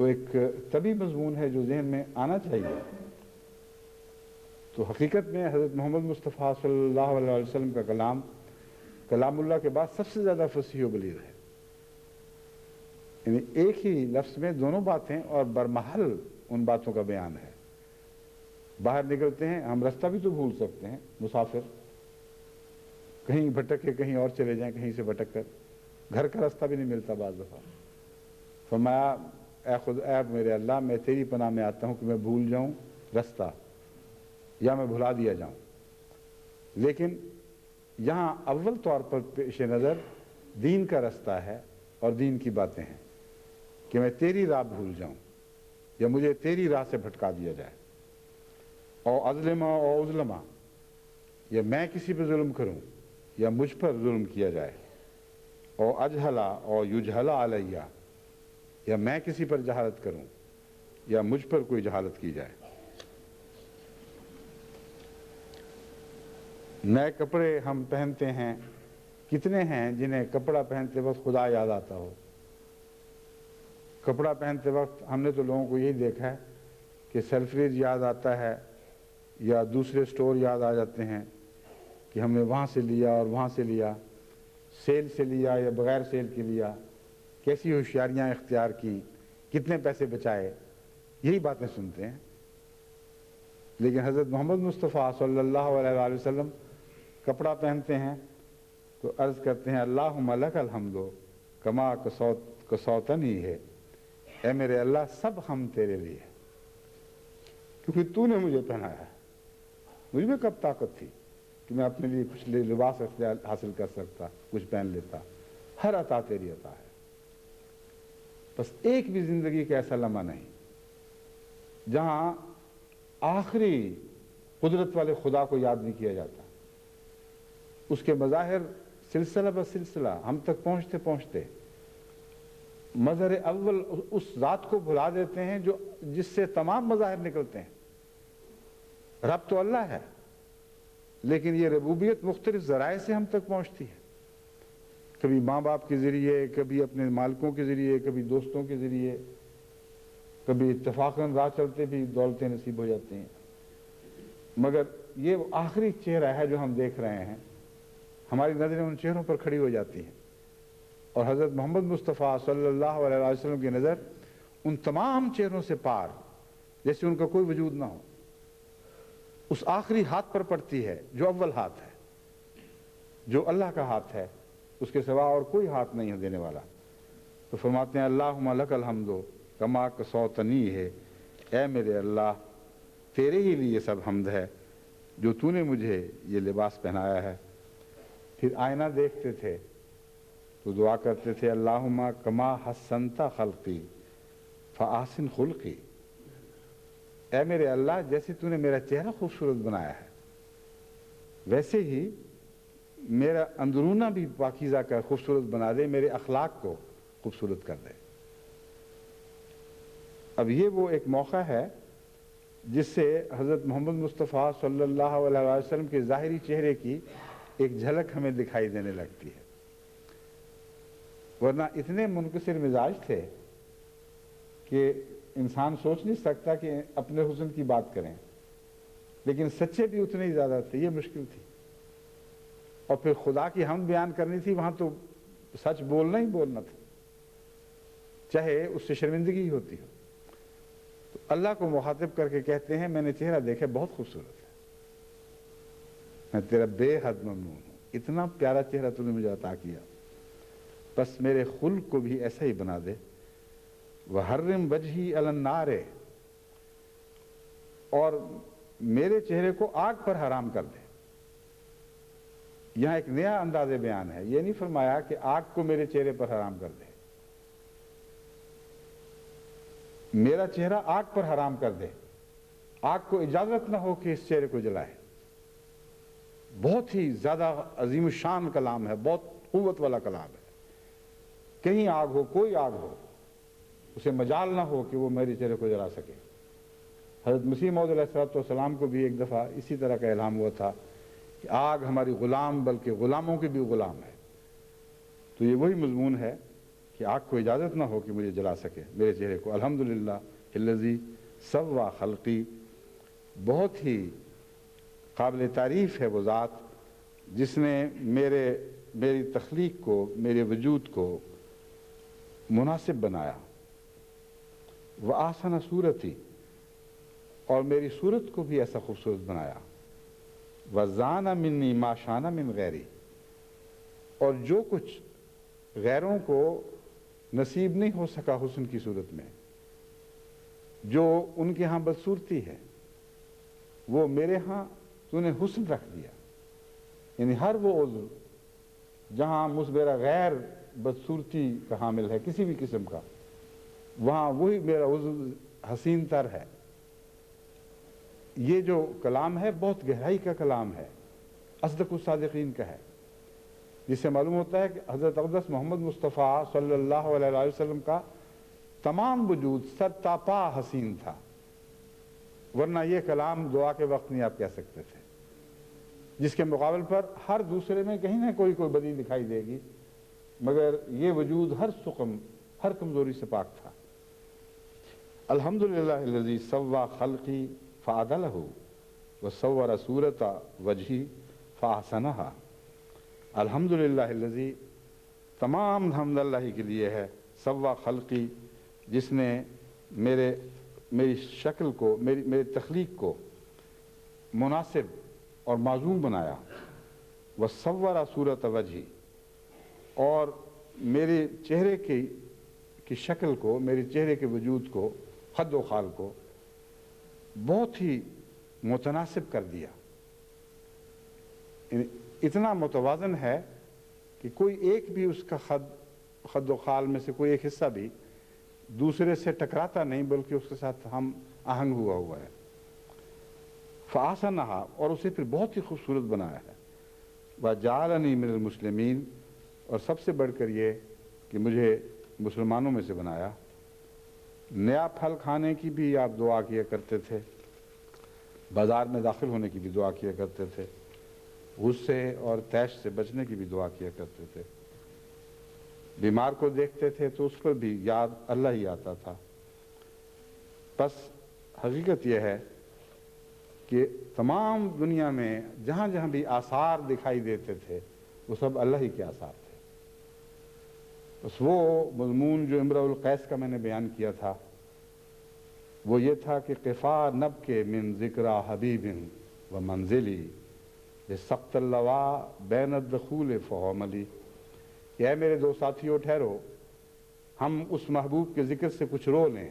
Speaker 1: تو ایک طبی مضمون ہے جو ذہن میں آنا چاہیے۔ تو حقیقت میں حضرت محمد مصطفیٰ صلی اللہ علیہ وسلم کا کلام اللہ کے بعد سب سے زیادہ فصیح و بلیغ ہے، یعنی ایک ہی لفظ میں دونوں باتیں اور برمحل ان باتوں کا بیان ہے۔ باہر نکلتے ہیں، ہم رستہ بھی تو بھول سکتے ہیں، مسافر کہیں بھٹک کے کہیں اور چلے جائیں، کہیں سے بھٹک کر گھر کا رستہ بھی نہیں ملتا بعض دفعہ۔ فرمایا اے میرے اللہ، میں تیری پناہ میں آتا ہوں کہ میں بھول جاؤں رستہ یا میں بھلا دیا جاؤں، لیکن یہاں اول طور پر پیش نظر دین کا رستہ ہے اور دین کی باتیں ہیں کہ میں تیری راہ بھول جاؤں یا مجھے تیری راہ سے بھٹکا دیا جائے، او اظلم او اظلمہ، یا میں کسی پہ ظلم کروں یا مجھ پر ظلم کیا جائے، او اجہلا او یجہلا علیہ، یا میں کسی پر جہالت کروں یا مجھ پر کوئی جہالت کی جائے۔ نئے کپڑے ہم پہنتے ہیں، کتنے ہیں جنہیں کپڑا پہنتے وقت خدا یاد آتا ہو؟ کپڑا پہنتے وقت ہم نے تو لوگوں کو یہی دیکھا ہے کہ سیلفریز یاد آتا ہے یا دوسرے سٹور یاد آ جاتے ہیں کہ ہم نے وہاں سے لیا اور وہاں سے لیا، سیل سے لیا یا بغیر سیل کے لیا، کیسی ہوشیاریاں اختیار کی، کتنے پیسے بچائے، یہی باتیں سنتے ہیں۔ لیکن حضرت محمد مصطفیٰ صلی اللہ علیہ وسلم کپڑا پہنتے ہیں تو عرض کرتے ہیں اللہم لک الحمد کما کسوتنی ہے، اے میرے اللہ سب ہم تیرے لیے، کیونکہ تو نے مجھے پہنایا ہے۔ مجھ میں کب طاقت تھی کہ میں اپنے لیے کچھ لباس حاصل کر سکتا، کچھ پہن لیتا؟ ہر عطا تیری عطا ہے۔ بس ایک بھی زندگی کا ایسا لمحہ نہیں جہاں آخری قدرت والے خدا کو یاد نہیں کیا جاتا۔ اس کے مظاہر سلسلہ بہ سلسلہ ہم تک پہنچتے پہنچتے مظہر اول اس ذات کو بھلا دیتے ہیں جو جس سے تمام مظاہر نکلتے ہیں۔ رب تو اللہ ہے، لیکن یہ ربوبیت مختلف ذرائع سے ہم تک پہنچتی ہے، کبھی ماں باپ کے ذریعے، کبھی اپنے مالکوں کے ذریعے، کبھی دوستوں کے ذریعے، کبھی اتفاقاً راہ چلتے بھی دولتیں نصیب ہو جاتی ہیں۔ مگر یہ وہ آخری چہرہ ہے جو ہم دیکھ رہے ہیں، ہماری نظریں ان چہروں پر کھڑی ہو جاتی ہیں، اور حضرت محمد مصطفیٰ صلی اللہ علیہ وسلم کی نظر ان تمام چہروں سے پار، جیسے ان کا کوئی وجود نہ ہو، اس آخری ہاتھ پر پڑتی ہے جو اول ہاتھ ہے، جو اللہ کا ہاتھ ہے، اس کے سوا اور کوئی ہاتھ نہیں ہے دینے والا۔ تو فرماتے ہیں اللہم لک الحمد کما کسوتنی ہے، اے میرے اللہ تیرے ہی لیے سب حمد ہے جو تو نے مجھے یہ لباس پہنایا ہے۔ پھر آئینہ دیکھتے تھے تو دعا کرتے تھے اللہم کما حسنت خلقی فاحسن خلقی، اے میرے اللہ جیسے تو نے میرا چہرہ خوبصورت بنایا ہے ویسے ہی میرا اندرونہ بھی پاکیزہ کر، خوبصورت بنا دے، میرے اخلاق کو خوبصورت کر دے۔ اب یہ وہ ایک موقع ہے جس سے حضرت محمد مصطفیٰ صلی اللہ علیہ وسلم کے ظاہری چہرے کی ایک جھلک ہمیں دکھائی دینے لگتی ہے، ورنہ اتنے منکسر مزاج تھے کہ انسان سوچ نہیں سکتا کہ اپنے حسن کی بات کریں، لیکن سچے بھی اتنے ہی زیادہ تھے، یہ مشکل تھی۔ اور پھر خدا کی حمد بیان کرنی تھی، وہاں تو سچ بولنا ہی بولنا تھا، چاہے اس سے شرمندگی ہی ہوتی ہو۔ تو اللہ کو مخاطب کر کے کہتے ہیں میں نے چہرہ دیکھا بہت خوبصورت ہے، میں تیرا بے حد ممنون ہوں، اتنا پیارا چہرہ تو نے مجھے عطا کیا، بس میرے خلق کو بھی ایسا ہی بنا دے۔ وَحَرِّمْ وَجْهِي عَلَى النَّارِ، اور میرے چہرے کو آگ پر حرام کر دے۔ یہاں ایک نیا انداز بیان ہے، یہ نہیں فرمایا کہ آگ کو میرے چہرے پر حرام کر دے، میرا چہرہ آگ پر حرام کر دے، آگ کو اجازت نہ ہو کہ اس چہرے کو جلائے۔ بہت ہی زیادہ عظیم الشان کلام ہے، بہت قوت والا کلام ہے۔ کہیں آگ ہو، کوئی آگ ہو، اسے مجال نہ ہو کہ وہ میرے چہرے کو جلا سکے۔ حضرت مسیح موعود علیہ السلام کو بھی ایک دفعہ اسی طرح کا الہام ہوا تھا کہ آگ ہماری غلام بلکہ غلاموں کی بھی غلام ہے۔ تو یہ وہی مضمون ہے کہ آگ کو اجازت نہ ہو کہ مجھے جلا سکے میرے چہرے کو۔ الحمدللہ الذی سوا خلقی، بہت ہی قابل تعریف ہے وہ ذات جس نے میری تخلیق کو، میرے وجود کو مناسب بنایا۔ وَأَحْسَنَ صورتی، اور میری صورت کو بھی ایسا خوبصورت بنایا۔ وَزَانَ مِنِّي مَا شَانَ مِنْ غَيْرِي، اور جو کچھ غیروں کو نصیب نہیں ہو سکا حسن کی صورت میں، جو ان کے ہاں بدصورتی ہے، وہ میرے ہاں تو نے حسن رکھ دیا۔ یعنی ہر وہ عضو جہاں میرا غیر بدصورتی کا حامل ہے کسی بھی قسم کا، وہاں وہی میرا عضو حسین تر ہے۔ یہ جو کلام ہے بہت گہرائی کا کلام ہے، اصدق الصادقین کا ہے، جس سے معلوم ہوتا ہے کہ حضرت اقدس محمد مصطفیٰ صلی اللہ علیہ وسلم کا تمام وجود سر تاپا حسین تھا، ورنہ یہ کلام دعا کے وقت نہیں آپ کہہ سکتے تھے، جس کے مقابل پر ہر دوسرے میں کہیں نہ کوئی بدی دکھائی دے گی، مگر یہ وجود ہر سقم، ہر کمزوری سے پاک تھا۔ الحمدللہ الذی سوا خلقی فعدلہ وصور صورت وجہی فاحسنہا۔ الحمدللہ الذی، تمام حمد اللہ ہی کے لیے ہے، سوا خلقی، جس نے میری شکل کو، میری تخلیق کو مناسب اور معزوم بنایا۔ وصور صورت وجہی، اور میرے چہرے کی شکل کو، میرے چہرے کے وجود کو، خد و خال کو بہت ہی متناسب کر دیا، اتنا متوازن ہے کہ کوئی ایک بھی اس کا خد و خال میں سے کوئی ایک حصہ بھی دوسرے سے ٹکراتا نہیں، بلکہ اس کے ساتھ ہم آہنگ ہوا ہے۔ فَأَحْسَنَهَا، اور اسے پھر بہت ہی خوبصورت بنایا ہے۔ وَجَعَلَنِي مِنَ الْمُسْلِمِينَ، اور سب سے بڑھ کر یہ کہ مجھے مسلمانوں میں سے بنایا۔ نیا پھل کھانے کی بھی آپ دعا کیا کرتے تھے، بازار میں داخل ہونے کی بھی دعا کیا کرتے تھے، غصے اور طیش سے بچنے کی بھی دعا کیا کرتے تھے، بیمار کو دیکھتے تھے تو اس پر بھی یاد اللہ ہی آتا تھا۔ بس حقیقت یہ ہے کہ تمام دنیا میں جہاں جہاں بھی آثار دکھائی دیتے تھے وہ سب اللہ ہی کے آثار تھے۔ بس وہ مضمون جو امرؤ القیس کا میں نے بیان کیا تھا وہ یہ تھا کہ قفا نب کے من ذکرہ حبیب و منزلی سخت اللوا بین الدخول فہملی، کہ اے میرے دو ساتھیوں ٹھہرو، ہم اس محبوب کے ذکر سے کچھ رو لیں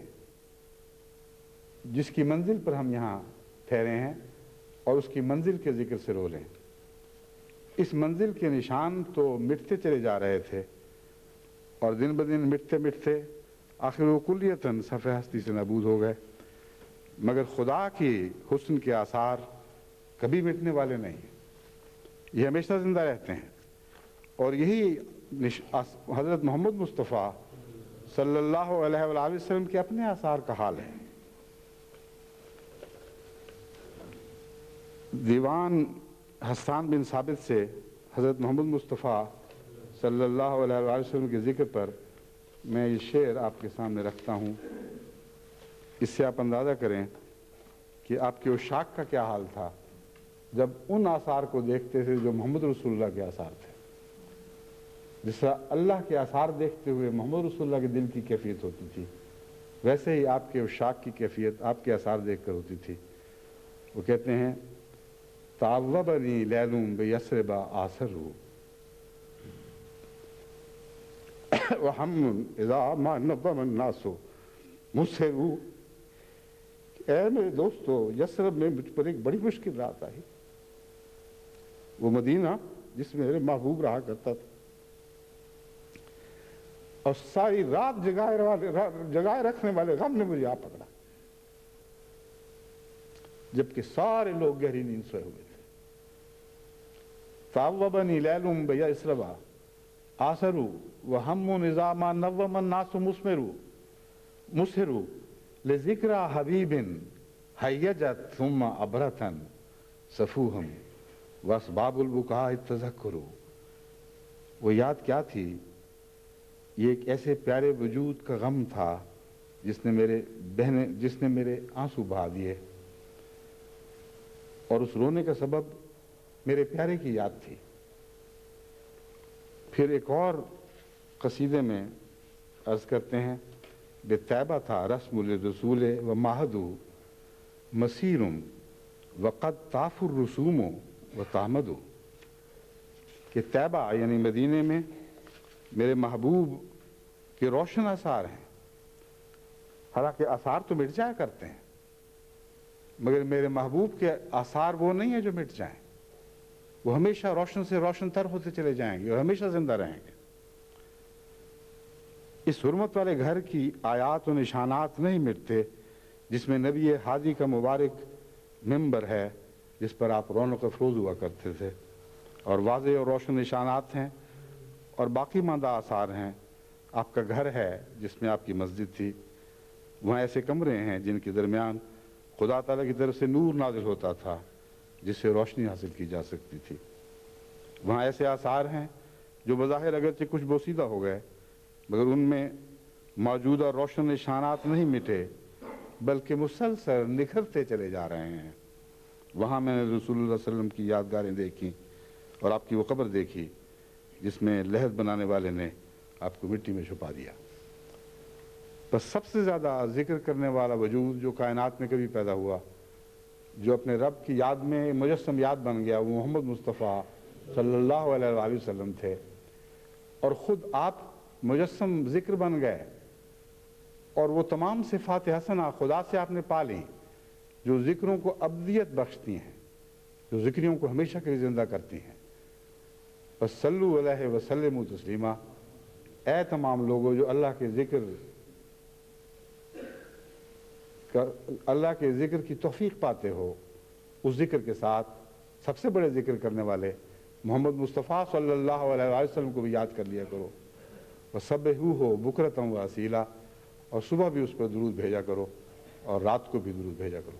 Speaker 1: جس کی منزل پر ہم یہاں ٹھہرے ہیں، اور اس کی منزل کے ذکر سے رو لیں۔ اس منزل کے نشان تو مٹتے چلے جا رہے تھے، اور دن بدن مٹتے مٹتے آخر وہ کلیتاً صفحہ ہستی سے نابود ہو گئے، مگر خدا کی حسن کے آثار کبھی مٹنے والے نہیں ہیں، یہ ہمیشہ زندہ رہتے ہیں، اور یہی حضرت محمد مصطفیٰ صلی اللہ علیہ وآلہ وسلم کے اپنے آثار کا حال ہے۔ دیوان حسان بن ثابت سے حضرت محمد مصطفیٰ صلی اللہ علیہ وآلہ وسلم کے ذکر پر میں یہ شعر آپ کے سامنے رکھتا ہوں، اس سے آپ اندازہ کریں کہ آپ کے عشاق کا کیا حال تھا جب ان آثار کو دیکھتے تھے جو محمد رسول اللہ کے آثار تھے۔ جس طرح اللہ کے آثار دیکھتے ہوئے محمد رسول اللہ کے دل کی کیفیت ہوتی تھی، ویسے ہی آپ کے عشاق کی کیفیت آپ کے آثار دیکھ کر ہوتی تھی۔ وہ کہتے ہیں تعوبنی لیل بیثرب آثر وہم اذا ما نظم الناس مسحر، اے میرے دوستو یثرب میں مجھ پر ایک بڑی مشکل رات آئی، وہ مدینہ جس میں میرے محبوب رہا کرتا تھا، اور ساری رات جگائے رکھنے والے غم نے مجھے آ پکڑا، جبکہ سارے لوگ گہری نیند سوئے ہوئے تھے۔ تعوبنی لیل بیثرب آثر وہم اذا ما نظم الناس مسحر لذکر حبیب حیجت ثم ابرتن صفوہم واسباب البکاء التذکر۔ وہ یاد کیا تھی؟ یہ ایک ایسے پیارے وجود کا غم تھا جس نے میرے آنسو بہا دیے، اور اس رونے کا سبب میرے پیارے کی یاد تھی۔ پھر ایک اور قصیدے میں عرض کرتے ہیں، بے طیبہ تھا رسم الرسول و ماہدو مسیرم وقد طاف الرسوم و تحمدو، کہ طیبہ یعنی مدینے میں میرے محبوب کے روشن آثار ہیں، حالانکہ آثار تو مٹ جایا کرتے ہیں، مگر میرے محبوب کے آثار وہ نہیں ہیں جو مٹ جائیں، وہ ہمیشہ روشن سے روشن تر ہوتے چلے جائیں گے اور ہمیشہ زندہ رہیں گے۔ اس حرمت والے گھر کی آیات و نشانات نہیں مٹتے جس میں نبی ہادی کا مبارک ممبر ہے، جس پر آپ رونق افروز ہوا کرتے تھے، اور واضح اور روشن نشانات ہیں اور باقی ماندہ آثار ہیں۔ آپ کا گھر ہے جس میں آپ کی مسجد تھی، وہاں ایسے کمرے ہیں جن کے درمیان خدا تعالیٰ کی طرف سے نور نازل ہوتا تھا جس سے روشنی حاصل کی جا سکتی تھی۔ وہاں ایسے آثار ہیں جو بظاہر اگرچہ کچھ بوسیدہ ہو گئے، مگر ان میں موجودہ روشن نشانات نہیں مٹے بلکہ مسلسل نکھرتے چلے جا رہے ہیں۔ وہاں میں نے رسول اللہ صلی اللہ علیہ وسلم کی یادگاریں دیکھی اور آپ کی وہ قبر دیکھی جس میں لحد بنانے والے نے آپ کو مٹی میں چھپا دیا۔ بس سب سے زیادہ ذکر کرنے والا وجود جو کائنات میں کبھی پیدا ہوا، جو اپنے رب کی یاد میں مجسم یاد بن گیا، وہ محمد مصطفیٰ صلی اللہ علیہ وآلہ وسلم تھے، اور خود آپ مجسم ذکر بن گئے، اور وہ تمام صفات حسنہ خدا سے آپ نے پا لی جو ذکروں کو ابدیت بخشتی ہیں، جو ذکریوں کو ہمیشہ کے لیے زندہ کرتی ہیں۔ بس صلو علیہ وسلم تسلیما، اے تمام لوگوں جو اللہ کے ذکر کی توفیق پاتے ہو، اس ذکر کے ساتھ سب سے بڑے ذکر کرنے والے محمد مصطفیٰ صلی اللہ علیہ وآلہ وسلم کو بھی یاد کر لیا کرو۔ وَسَبِّحُوهُ بُكْرَةً وَأَصِيلًا، اور صبح بھی اس پر درود بھیجا کرو اور رات کو بھی درود بھیجا کرو۔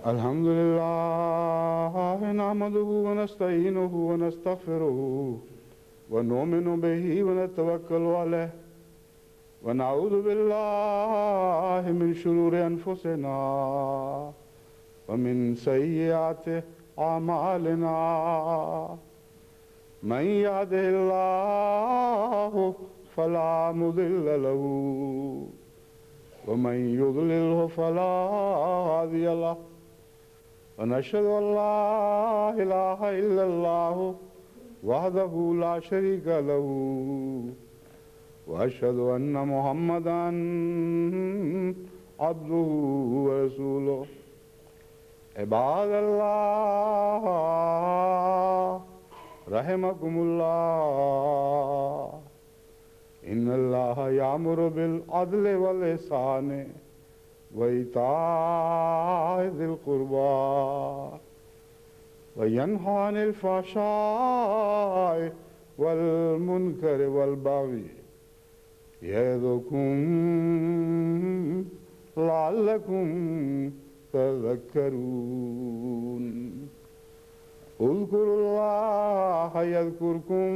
Speaker 1: الحمد للہ نحمده ونستعینه ونستغفره ونؤمن به ونتوکل علیہ ونعوذ باللہ من شرور انفسنا ومن سیئات اعمالنا، من یهده اللہ فلا مضل له ومن یضللہ فلا ہادی لہ، ونشهد أن لا إله إلا الله وحده لا شريك له، وأشهد أن محمدا عبده ورسوله۔ عباد الله رحمكم الله، إن الله يأمر بالعدل والإحسان وإيتاء ذي القربى وينهى عن الفحشاء والمنكر والبغي يعظكم لعلكم تذكرون۔ اذكروا الله يذكركم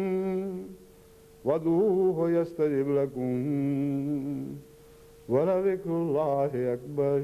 Speaker 1: وادعوه يستجب لكم ولذكر الله أكبر۔